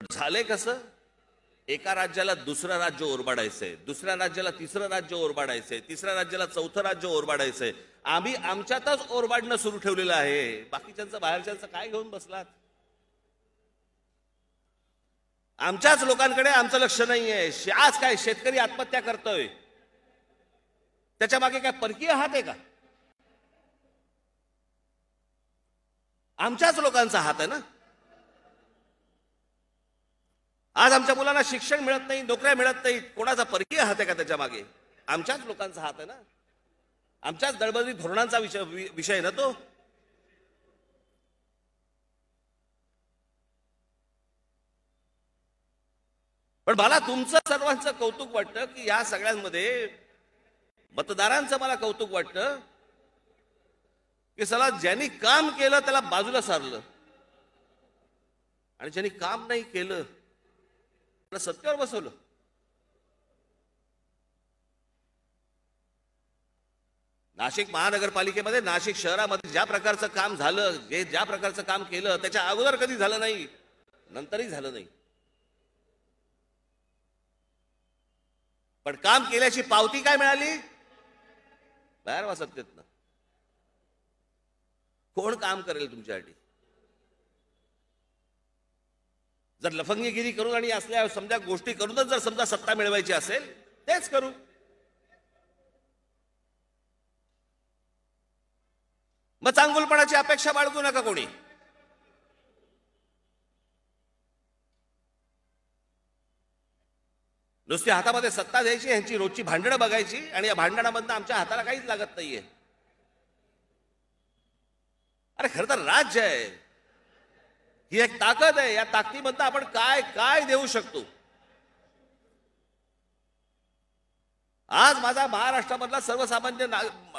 झाले कसं? एका राज्याला दुसरं राज्य ओरबाडायचंय, दुसऱ्या राज्याला तिसरं राज्य ओरबाडायचंय, तिसऱ्या राज्याला चौथं राज्य ओरबाडायचंय. आम्ही आमच्यातच ओरबाडणं सुरू ठेवलेलं आहे. बाकीच्यांचं बाहेरच्यांचं काय घेऊन बसलात? आमच्याच लोकांकडे आमचं लक्ष नाहीये. आज काय शेतकरी आत्महत्या करतोय, त्याच्या मागे काय परकीय हात आहे का? आमच्याच लोकांचा हात आहे ना. आज आमच्या मुलांना शिक्षण मिळत नाही, नोकऱ्या मिळत नाहीत. कोणाचा परकीय हात आहे का त्याच्या मागे? आमच्याच लोकांचा हात आहे ना. आमच्याच दळबदरी धोरणांचा विषय ना तो. पण मला तुमचं सर्वांचं कौतुक वाटतं की या सगळ्यांमध्ये मतदारांचं मला कौतुक वाटतं की चला ज्यांनी काम केलं त्याला बाजूला सारलं आणि ज्यांनी काम नाही केलं त्याला सत्तेवर बसवलं. नाशिक महानगरपालिकेमध्ये, नाशिक शहरामध्ये ज्या प्रकारचं काम झालं, ज्या प्रकारचं काम केलं त्याच्या अगोदर कधी झालं नाही, नंतरही झालं नाही. पण काम केल्याची पावती काय मिळाली? बाहेर वा सत्तेतनं. कोण काम करेल तुमच्यासाठी? जर लफंगीगिरी करून आणि असल्या समजा गोष्टी करूनच जर समजा सत्ता मिळवायची असेल, तेच करू. मग चांगुलपणाची अपेक्षा बाळगू नका कोणी. नुसती हातामध्ये सत्ता द्यायची, यांची रोजची भांडणं बघायची आणि या भांडणामधनं आमच्या हाताला काहीच लागत नाहीये. अरे खरं तर राज्य आहे, ही एक ताकद आहे. या ताकदीमधनं आपण काय काय देऊ शकतो. आज माझा महाराष्ट्रामधला सर्वसामान्य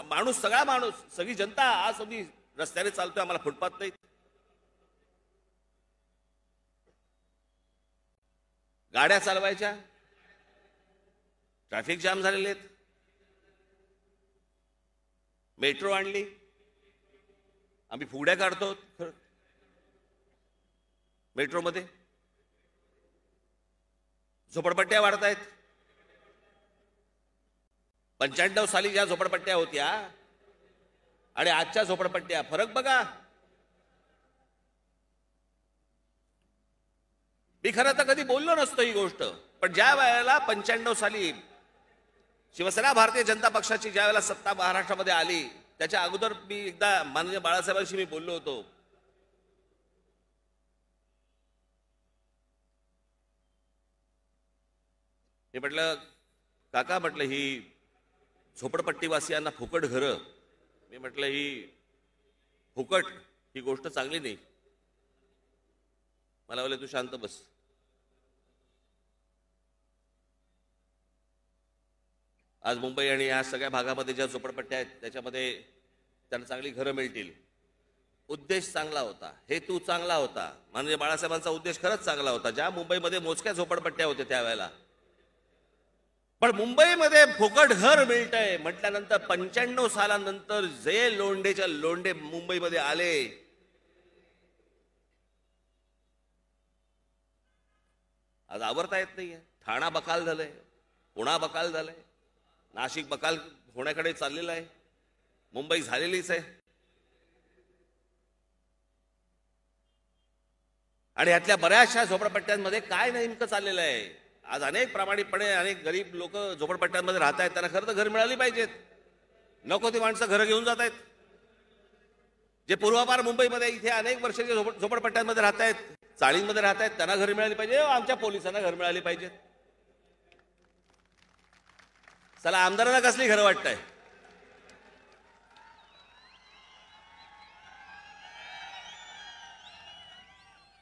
माणूस, सगळा माणूस, सगळी जनता आज आम्ही रस्त्याने चालतोय, आम्हाला फुटपाथ नाही, गाड्या चालवायच्या, ट्रॅफिक जाम झालेले आहेत. मेट्रो आणली, आम्ही फुगड्या काढतो मेट्रोमध्ये. झोपडपट्ट्या वाढतायत. 95 साली ज्या झोपडपट्ट्या होत्या आणि आजच्या झोपडपट्ट्या, फरक बघा. मी खरं तर कधी बोललो नसतो ही गोष्ट, पण ज्या वेळेला 95 साली शिवसेना भारतीय जनता पक्षाची ज्या वेळेला सत्ता महाराष्ट्रामध्ये आली, त्याच्या अगोदर मी एकदा माननीय बाळासाहेबांशी मी बोललो होतो. मी म्हटलं, काका म्हटलं ही झोपडपट्टीवासियांना फुकट घरं, मी म्हटलं ही फुकट ही गोष्ट चांगली नाही. मला बोलले तू शांत बस. आज मुंबई आणि या सगळ्या भागामध्ये ज्या झोपडपट्ट्या आहेत त्याच्यामध्ये त्यांना चांगली घरं मिळतील. उद्देश चांगला होता, हेतू चांगला होता. म्हणजे बाळासाहेबांचा उद्देश खरंच चांगला होता. ज्या मुंबईमध्ये मोजक्या झोपडपट्ट्या होत्या त्यावेळेला, पण मुंबईमध्ये फुकट घर मिळतंय म्हटल्यानंतर 95 सालानंतर जे लोंढेच्या लोंढे मुंबईमध्ये आले, आज आवरता येत नाहीये. ठाणा बकाल झालंय, पुणा बकाल झालंय, नाशिक बकाल होण्याकडे चाललेलं आहे, मुंबई झालेलीच आहे. आणि यातल्या बऱ्याचशा झोपडपट्ट्यांमध्ये काय नेमकं चाललेलं आहे? आज अनेक प्रामाणिकपणे अनेक गरीब लोक झोपडपट्ट्यांमध्ये राहत आहेत, त्यांना खरं तर घर मिळाली पाहिजेत. नको ती माणसं घरं घेऊन जात आहेत. जे पूर्वापार मुंबईमध्ये इथे अनेक वर्षाचे झोपडपट्ट्यांमध्ये राहत आहेत, चाळींमध्ये राहत आहेत, त्यांना घर मिळाली पाहिजे. आमच्या पोलिसांना घर मिळाली पाहिजेत. चला, आमदारांना कसली घरं वाटतंय?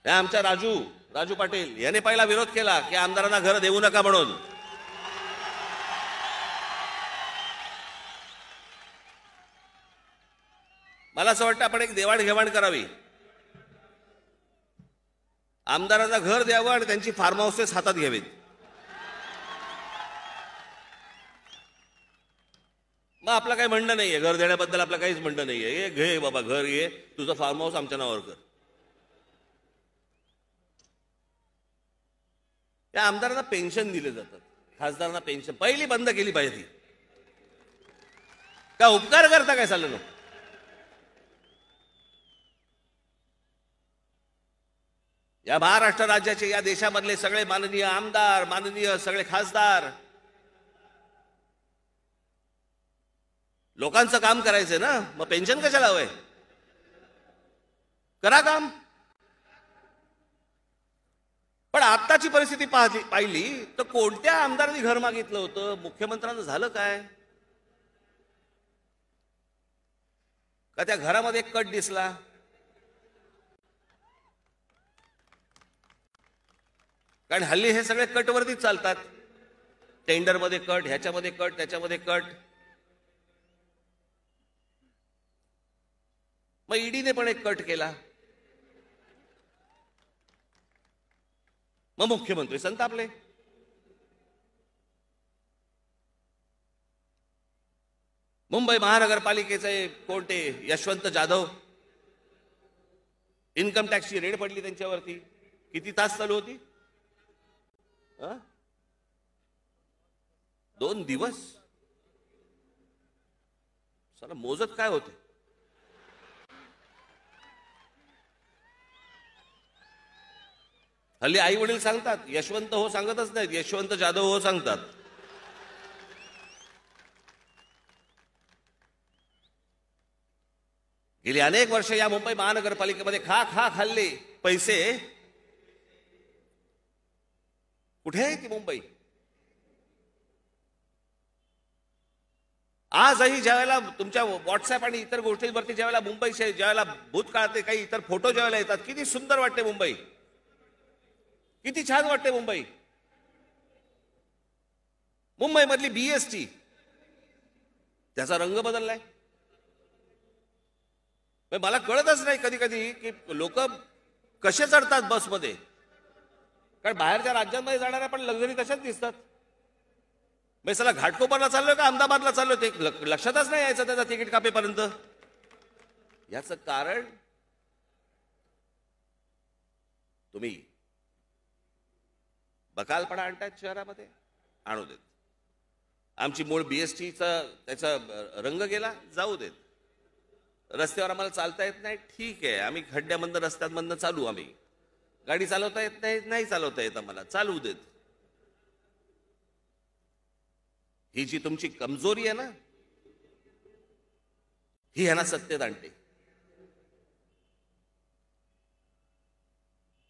आमच्या राजू पाटील याने पहिला विरोध केला की आमदारांना घर देऊ नका म्हणून. मला असं वाटतं आपण एक देवाणघेवाण करावी. आमदारांना घर द्यावं आणि त्यांची फार्म हाऊसेस हातात घ्यावीत. मग आपलं काही म्हणणं नाहीये, घर देण्याबद्दल आपलं काहीच म्हणणं नाहीये. घे बाबा, घर घे, तुझं फार्म हाऊस आमच्या नावावर कर. या आमदारांना पेन्शन दिले जातात, खासदारांना पेन्शन पहिली बंद केली पाहिजे ती. का उपकार करता काय चाललं? या महाराष्ट्र राज्याचे, या देशामधले सगळे माननीय आमदार, माननीय सगळे खासदार, लोकांचं काम करायचंय ना, मग पेन्शन कशाला हवंय? करा काम. पण आत्ताची परिस्थिती पाहिली तर कोणत्या आमदारांनी घर मागितलं होतं? मुख्यमंत्र्यांना झालं काय? का त्या घरामध्ये एक कट दिसला? कारण हल्ली हे सगळे कटवरतीच चालतात. टेंडरमध्ये कट, ह्याच्यामध्ये कट, त्याच्यामध्ये कट. मग ईडीने पण एक कट केला. मग मुख्यमंत्री संतापले. मुंबई महानगरपालिकेचे कोणते यशवंत जाधव, इन्कम टॅक्सची रेड पडली त्यांच्यावरती. किती तास चालू होती? 2 दिवस. साला मोजत काय होते? हल्ली आई वडील सांगतात, यशवंत हो सांगतच नाहीत, यशवंत जाधव हो सांगतात. गेली अनेक वर्ष या मुंबई महानगरपालिकेमध्ये खाल्ले पैसे. कुठे आहे ती मुंबई? आजही ज्यावेळेला तुमच्या व्हॉट्सअप आणि इतर गोष्टींवरती ज्यावेळेला मुंबईचे ज्यावेळेला भूतकाळातले काही इतर फोटो ज्यावेळेला येतात, किती सुंदर वाटते मुंबई, किती छान वाटते मुंबई. मुंबईमधली BST त्याचा रंग बदललाय. मला कळतच नाही कधी कधी की लोक कसे चढतात बसमध्ये. कारण बाहेरच्या राज्यांमध्ये जाणाऱ्या पण लक्झरी तशाच दिसतात. मी चला घाटकोपरला चाललोय का अहमदाबादला चाललोय ते लक्षातच नाही यायचं त्याचा तिकीट कापेपर्यंत. याचं कारण तुम्ही बकालपणा आणतायत शहरामध्ये. आणू देत. आमची मूळ BSTचा त्याचा रंग गेला, जाऊ देत. रस्त्यावर आम्हाला चालता येत नाही, ठीक आहे, आम्ही खड्ड्यामधनं रस्त्यांमधनं चालू. आम्ही गाडी चालवता येत नाही चालवता येत आम्हाला, चालवू देत. ही जी तुमची कमजोरी आहे ना, ही ह्यांना सत्तेत आणते.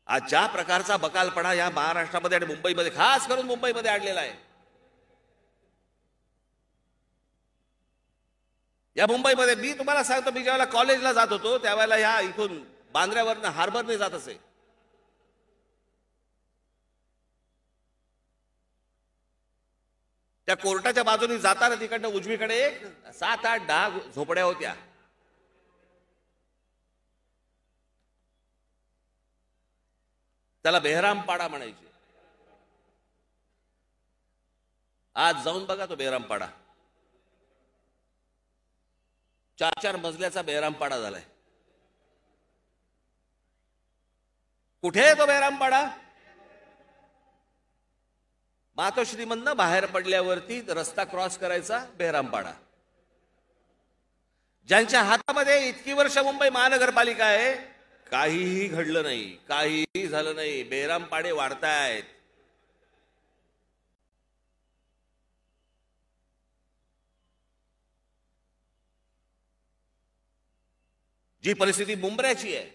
आज ज्या प्रकारचा बकालपणा या महाराष्ट्रामध्ये आणि मुंबईमध्ये, खास करून मुंबईमध्ये आणलेला आहे. या मुंबईमध्ये मी तुम्हाला सांगतो, मी ज्यावेळेला कॉलेजला जात होतो त्यावेळेला ह्या इथून बांद्र्यावरनं हार्बरने जात असे. त्या कोर्टाच्या बाजूने जाताना तिकडनं उजवीकडे एक 7, 8, 10 झोपड्या होत्या. त्याला बेहरामपाडा म्हणायचे. आज जाऊन बघा तो बेहरामपाडा. 4-4 मजल्याचा बेहरामपाडा झालाय. कुठे आहे तो बेहरामपाडा? मातोश्रीमधनं बाहेर पडल्यावरती रस्ता क्रॉस करायचा बेहरामपाडा. ज्यांच्या हातामध्ये इतकी वर्ष मुंबई महानगरपालिका आहे, काहीही घडलं नाही, काहीही झालं नाही. बेहरामपाडे वाढतायत. जी परिस्थिती मुंबऱ्याची आहे,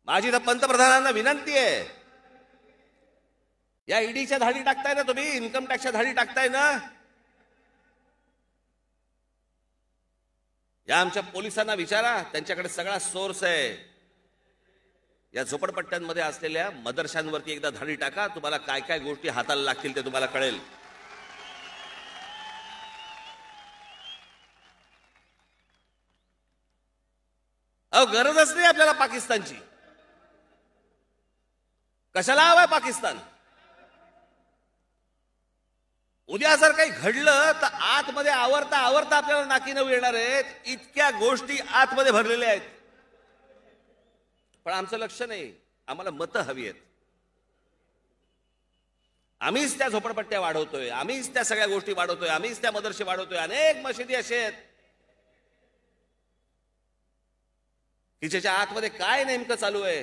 माझी तर पंतप्रधानांना विनंती आहे, या ईडीच्या धाडी टाकताय ना तुम्ही, इन्कम टॅक्सच्या धाडी टाकताय ना, या आमच्या पोलिसांना विचारा, त्यांच्याकडे सगळा सोर्स आहे. या झोपडपट्ट्यांमध्ये असलेल्या मदरशांवरती एकदा धाडी टाका, तुम्हाला काय काय गोष्टी हाताला लागतील ते तुम्हाला कळेल. अहो, गरजच नाही आपल्याला पाकिस्तानची. कशाला हवाय पाकिस्तान? उद्या जर काही घडलं तर आतमध्ये आवरता आवरता आपल्याला नाकी नऊ येणार आहेत. इतक्या गोष्टी आतमध्ये भरलेल्या आहेत, पण आमचं लक्ष नाही. आम्हाला मतं हवी आहेत. आम्हीच त्या झोपडपट्ट्या वाढवतोय, आम्हीच त्या सगळ्या गोष्टी वाढवतोय, आम्हीच त्या मदरसे वाढवतोय. अनेक मशिदी असे आहेत की ज्याच्या आतमध्ये काय नेमकं चालू आहे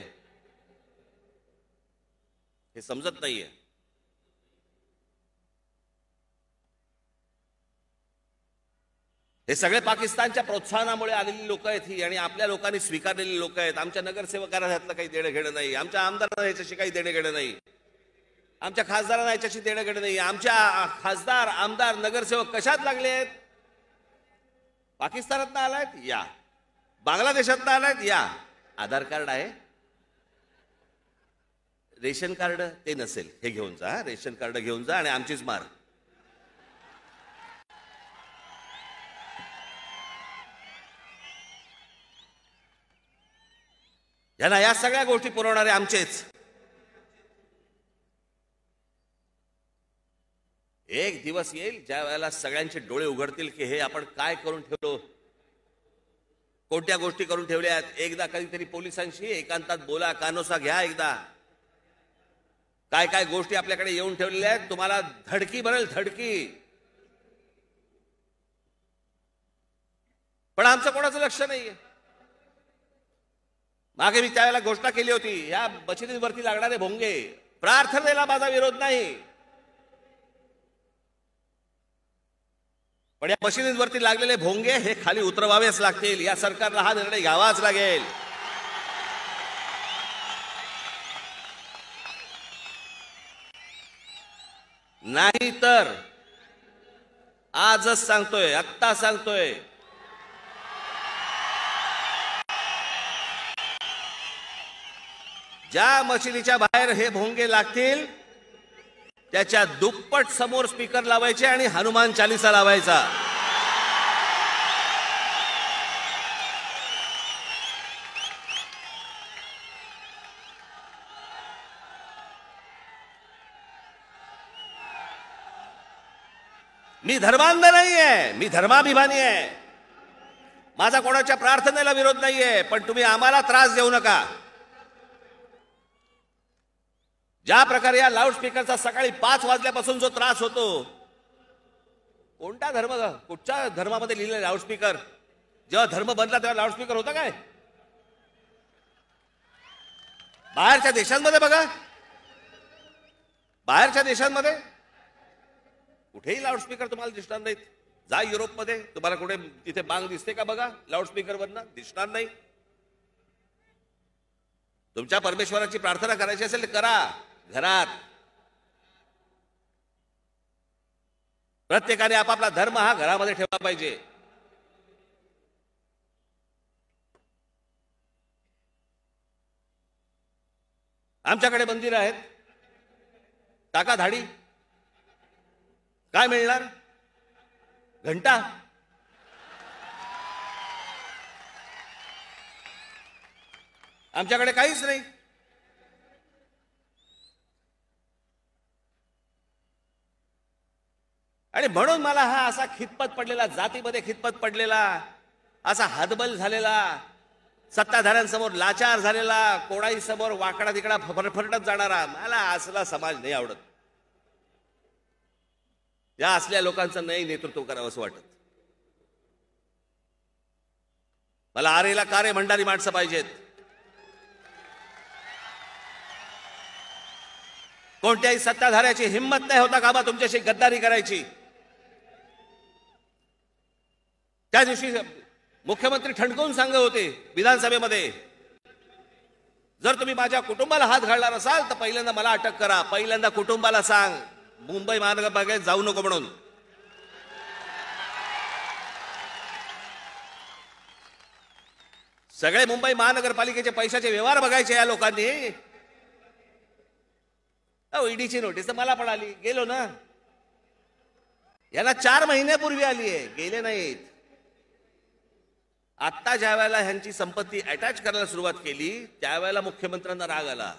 हे समजत नाहीये. हे सगळे पाकिस्तानच्या प्रोत्साहनामुळे आलेली लोक आहेत ही, आणि आपल्या लोकांनी स्वीकारलेली लोक आहेत. आमच्या नगरसेवकांना ह्यातलं काही देणं घेणं नाही, आमच्या आमदारांना ह्याच्याशी काही देणं घेणं नाही, आमच्या खासदारांना ह्याच्याशी देणं घेणं नाही. आमच्या खासदार, आमदार, नगरसेवक कशात लागले आहेत? पाकिस्तानातनं आलायत या, बांगलादेशातनं आलायत या. आधार कार्ड आहे, रेशन कार्ड ते नसेल, हे घेऊन जा, रेशन कार्ड घेऊन जा आणि आमचीच मार. यांना या सगळ्या गोष्टी पुरवणारे आमचेच. एक दिवस येईल ज्या वेळेला सगळ्यांचे डोळे उघडतील की हे आपण काय करून ठेवलो, कोणत्या गोष्टी करून ठेवल्यात. एकदा कधीतरी पोलिसांशी एकांतात बोला, कानोसा घ्या एकदा. काय काय गोष्टी आपल्याकडे येऊन ठेवलेल्या आहेत, तुम्हाला धडकी भरेल, धडकी. पण आमचं कोणाचं लक्ष नाहीये. मागे मी त्यावेळेला घोषणा केली होती, या मशिदींवरती लागणारे भोंगे, प्रार्थनेला माझा विरोध नाही, पण या मशिदींवरती लागलेले भोंगे हे खाली उतरवावेच लागतील. या सरकारला हा निर्णय घ्यावाच लागेल. नाही तर आजच सांगतोय, आत्ता सांगतोय, ज्या मशिदीच्या बाहेर हे भोंगे लागतील त्याच्या दुप्पट समोर स्पीकर लावायचे आणि हनुमान चालीसा लावायचा. मी धर्मांध नाहीये, मी धर्माभिमानी आहे. माझा कोणाच्या प्रार्थनेला विरोध नाहीये, पण तुम्ही आम्हाला त्रास देऊ नका. ज्या प्रकारे या लाऊडस्पीकरचा सकाळी 5 वाजल्यापासून जो त्रास होतो, कोणता धर्म, कुठच्या धर्मामध्ये लिहिलेलं लाऊडस्पीकर? जेव्हा धर्म बनला तेव्हा लाऊडस्पीकर होता काय? बाहेरच्या देशांमध्ये बघा, बाहेरच्या देशांमध्ये कुठेही लाऊडस्पीकर तुम्हाला दिसणार नाहीत. जा युरोपमध्ये, तुम्हाला कुठे तिथे बांग दिसते का? बघा, लाऊडस्पीकरवरनं दिसणार नाही. तुमच्या परमेश्वराची प्रार्थना करायची असेल तर करा घरात. प्रत्येकाने आपापला धर्म हा घरामध्ये ठेवला पाहिजे. आमच्याकडे मंदिर आहेत, टाका धाडी. काय मिळणार? घंटा. आमच्याकडे काहीच नाही. आणि म्हणून मला हा असा खितपत पडलेला, जातीमध्ये खितपत पडलेला, असा हतबल झालेला, सत्ताधाऱ्यांसमोर लाचार झालेला, कोणाही समोर वाकडा तिकडा फरफरटत जाणारा, मला असला समाज नाही आवडत. या असल्या लोकांचं नाही नेतृत्व करावं असं वाटत. मला आरेला कारे म्हणणारी माणसं पाहिजेत. कोणत्याही सत्ताधाऱ्याची हिंमत नाही होता कामा तुमच्याशी गद्दारी करायची. त्या दिवशी मुख्यमंत्री ठणकावून सांगत होते विधानसभेमध्ये, जर तुम्ही माझ्या कुटुंबाला हात घालणार असाल तर पहिल्यांदा मला अटक करा, पहिल्यांदा कुटुंबाला सांग, मुंबई महानगरपालिकेत जाऊ नको म्हणून. सगळे मुंबई महानगरपालिकेचे पैशाचे व्यवहार बघायचे या लोकांनी. ईडीची नोटीस तर मला पण आली, गेलो ना. याला 4 महिन्यापूर्वी आली आहे, गेले नाहीत. आता ज्या वेळेला ह्यांची संपत्ती अटॅच करायला सुरुवात केली त्यावेळेला मुख्यमंत्र्यांना राग आला.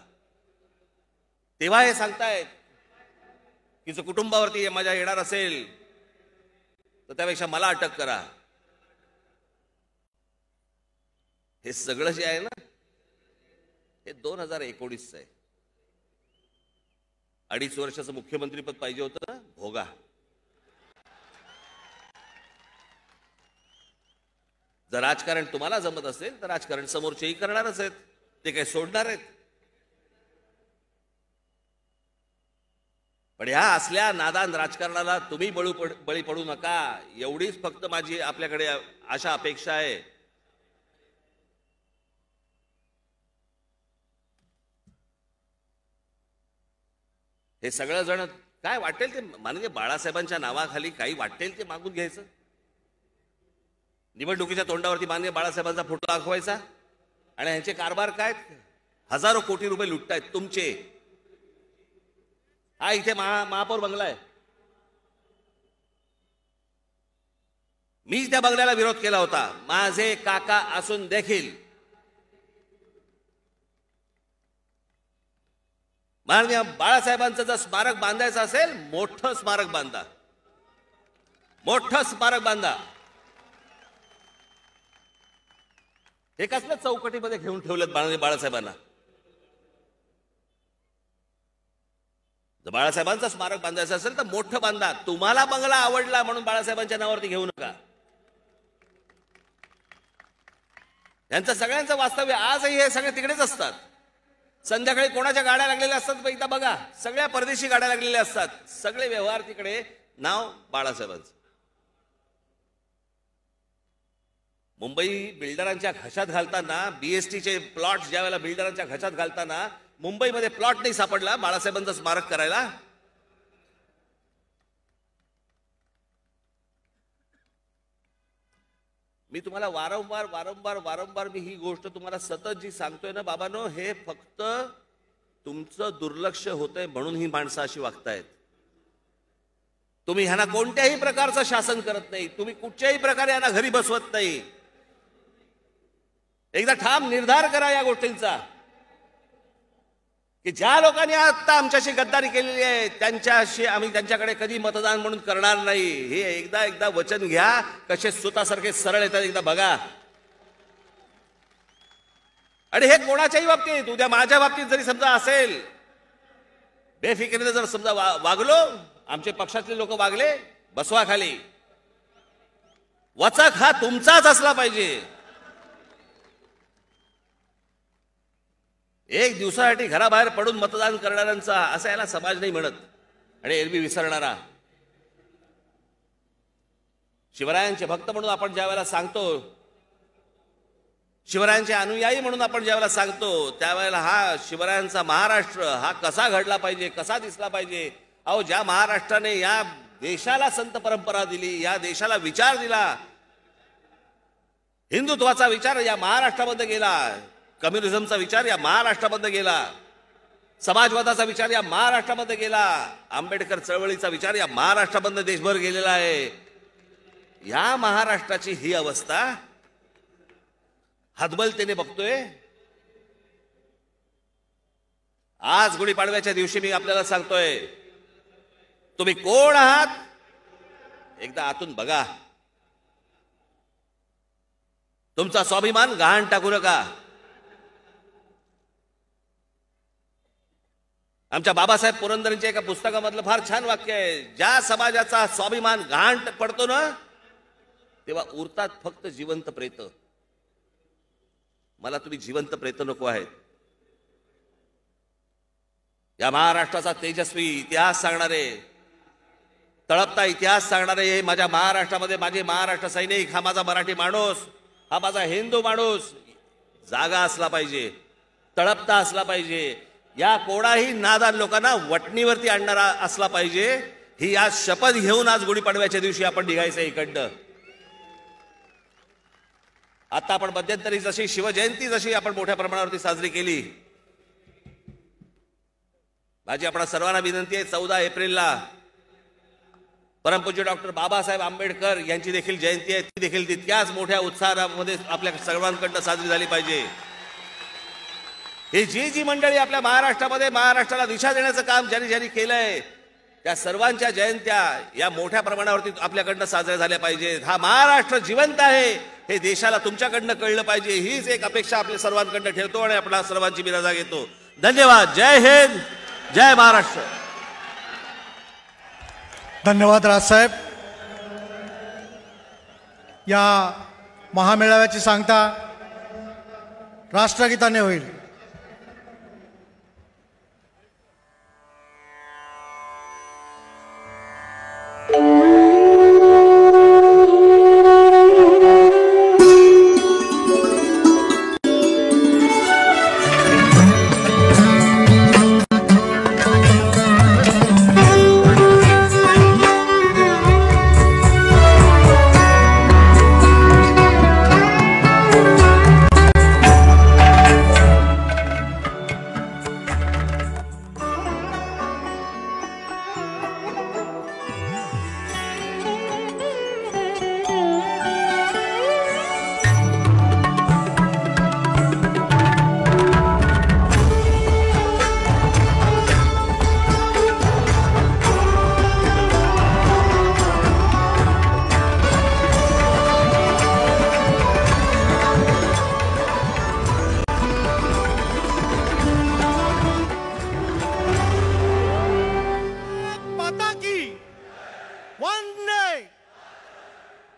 तेव्हा हे सांगतायत की जो कुटुंबावरती मजा येणार असेल तर त्यापेक्षा मला अटक करा. हे सगळं जे आहे ना, हे 2019 आहे. 2.5 वर्षाचं मुख्यमंत्रीपद पाहिजे होतं ना, भोगा. जर राजकारण तुम्हाला जमत असेल तर राजकारण समोरचेही करणारच आहेत, ते काही सोडणार आहेत. पण ह्या असल्या नादान राजकारणाला तुम्ही बळी पडू नका, एवढीच फक्त माझी आपल्याकडे आशा अपेक्षा आहे. हे सगळं जण काय वाटेल ते माननीय बाळासाहेबांच्या नावाखाली काही वाटेल ते मागून घ्यायचं, निवडणुकीच्या तोंडावरती माननीय बाळासाहेबांचा फोटो दाखवायचा आणि ह्यांचे कारभार काय, हजारो कोटी रुपये लुटतायत तुमचे. हा इथे महापौर बंगला आहे. मी त्या बंगल्याला विरोध केला होता, माझे काका असून देखील. माननीय बाळासाहेबांचं जर स्मारक बांधायचं असेल, मोठं स्मारक बांधा, मोठं स्मारक बांधा. हे कसल्या चौकटीमध्ये घेऊन ठेवलेत माननीय बाळासाहेबांना. जर बाळासाहेबांचं स्मारक बांधायचं असेल तर मोठं बांधा. तुम्हाला बंगला आवडला म्हणून बाळासाहेबांच्या नावावरती घेऊ नका. यांचं सगळ्यांचं वास्तव्य आजही हे सगळे तिकडेच असतात. संध्याकाळी कोणाच्या गाड्या लागलेल्या असतात एकदा बघा, सगळ्या परदेशी गाड्या लागलेल्या असतात. सगळे व्यवहार तिकडे, नाव बाळासाहेबांचं. मुंबई बिल्डरांच्या घशात घालताना, बीएसटीचे प्लॉट ज्या वेळेला बिल्डरांच्या घशात घालताना मुंबईमध्ये प्लॉट नाही सापडला बाळासाहेबांचं स्मारक करायला. मी तुम्हाला वारंवार वारंवार वारंवार मी ही गोष्ट तुम्हाला सतत जी सांगतोय ना बाबांनो, हे फक्त तुमचं दुर्लक्ष होतंय म्हणून ही माणसं अशी वागतायत. तुम्ही ह्यांना कोणत्याही प्रकारचं शासन करत नाही, तुम्ही कुठच्याही प्रकारे यांना घरी बसवत नाही. एकदा ठाम निर्धार करा या गोष्टींचा, की ज्या लोकांनी आता आमच्याशी गद्दारी केलेली आहे त्यांच्याशी आम्ही त्यांच्याकडे कधी मतदान म्हणून करणार नाही. हे एकदा वचन घ्या. कसे सुतासारखे सरळ येतात एकदा बघा. आणि हे कोणाच्याही बाबतीत, उद्या माझ्या बाबतीत जरी समजा असेल, बेफिकिरीने जर समजा वागलो, आमचे पक्षातले लोक वागले, बसवा खाली. वचक हा तुमचाच असला पाहिजे. एक दिवसासाठी घराबाहेर पडून मतदान करणाऱ्यांचा असं याला समाज नाही म्हणत. आणि एरवी विसरणारा शिवरायांचे भक्त म्हणून आपण ज्या वेळेला सांगतो, शिवरायांचे अनुयायी म्हणून आपण ज्या वेळेला सांगतो, त्यावेळेला हा शिवरायांचा महाराष्ट्र हा कसा घडला पाहिजे, कसा दिसला पाहिजे. अहो, ज्या महाराष्ट्राने या देशाला संत परंपरा दिली, या देशाला विचार दिला, हिंदुत्वाचा विचार या महाराष्ट्रामध्ये गेला, कम्युनिझमचा विचार या महाराष्ट्रामध्ये गेला, समाजवादाचा विचार या महाराष्ट्रामध्ये गेला, आंबेडकर चळवळीचा विचार या महाराष्ट्रामध्ये देशभर गेलेला आहे. या महाराष्ट्राची ही अवस्था हतबलतेने बघतोय. आज गुढीपाडव्याच्या दिवशी मी आपल्याला सांगतोय, तुम्ही कोण आहात एकदा आतून बघा. तुमचा स्वाभिमान गहाण टाकू नका. आमच्या बाबासाहेब पुरंदरेंच्या एका पुस्तकामधलं फार छान वाक्य आहे, ज्या समाजाचा स्वाभिमान गहाण पडतो ना तेव्हा उरतात फक्त जिवंत प्रेत. मला तुम्ही जिवंत प्रेत नको आहेत. या महाराष्ट्राचा तेजस्वी इतिहास सांगणारे, तळपता इतिहास सांगणारे, हे माझ्या महाराष्ट्रामध्ये माझे महाराष्ट्र सैनिक, हा माझा मराठी माणूस, हा माझा हिंदू माणूस जागा असला पाहिजे, तळपता असला पाहिजे. या कोणाही नादान लोकांना वटणीवरती आणणारा असला पाहिजे. ही आज शपथ घेऊन आज गुढीपाडव्याच्या दिवशी आपण निघायचं इकडनं. आता आपण मध्यंतरी जशी शिवजयंती जशी आपण मोठ्या प्रमाणावरती साजरी केली, माझी आपणा सर्वांना विनंती आहे, 14 एप्रिलला परमपूज्य डॉक्टर बाबासाहेब आंबेडकर यांची देखील जयंती आहे. ती देखील तितक्याच मोठ्या उत्साहामध्ये आपल्या सर्वांकडनं साजरी झाली पाहिजे. ही जी मंडळी आपल्या महाराष्ट्रामध्ये महाराष्ट्राला दिशा देण्याचं काम ज्यांनी केलंय, त्या सर्वांच्या जयंत्या या मोठ्या प्रमाणावरती आपल्याकडनं साजऱ्या झाल्या पाहिजेत. हा महाराष्ट्र जिवंत आहे हे देशाला तुमच्याकडनं कळलं पाहिजे, हीच एक अपेक्षा आपल्या सर्वांकडनं ठेवतो आणि आपल्या सर्वांची मी रजा घेतो. धन्यवाद. जय हिंद, जय महाराष्ट्र. धन्यवाद राजसाहेब. या महामेळाव्याची सांगता राष्ट्रगीताने होईल.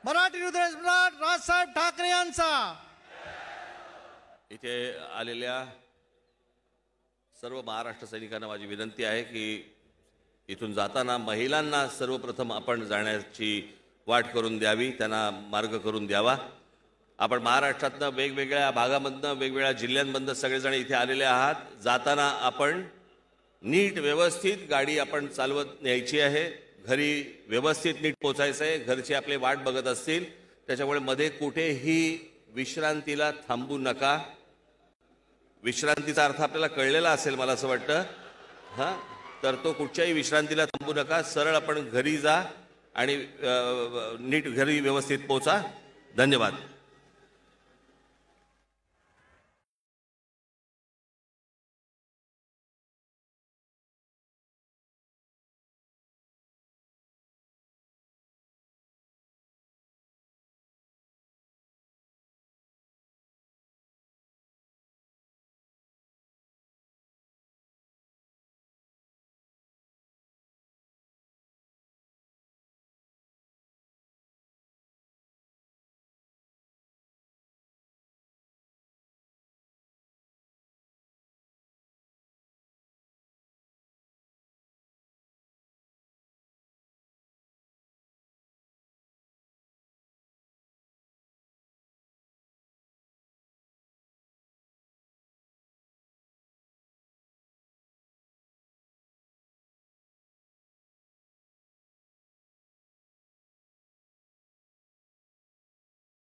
मराठी हृदय सम्राट राजसाहेब ठाकरे यांचा. इथे आलेल्या सर्व महाराष्ट्र सैनिकांना माझी विनंती आहे की इथून जाताना महिलांना सर्वप्रथम आपण जाण्याची वाट करून द्यावी, त्यांना मार्ग करून द्यावा. आपण महाराष्ट्रातनं वेगवेगळ्या भागामधनं वेगवेगळ्या जिल्ह्यांमधनं सगळेजण इथे आलेले आहात. जाताना आपण नीट व्यवस्थित गाडी आपण चालवत न्यायची आहे. घरी व्यवस्थित नीट पोचायचं आहे. घरचे आपले वाट बघत असतील, त्याच्यामुळे मध्ये कुठेही विश्रांतीला थांबू नका. विश्रांतीचा अर्थ आपल्याला कळलेला असेल मला असं वाटतं. हां, तर तो कुठच्याही विश्रांतीला थांबू नका. सरळ आपण घरी जा आणि नीट घरी व्यवस्थित पोचा. धन्यवाद.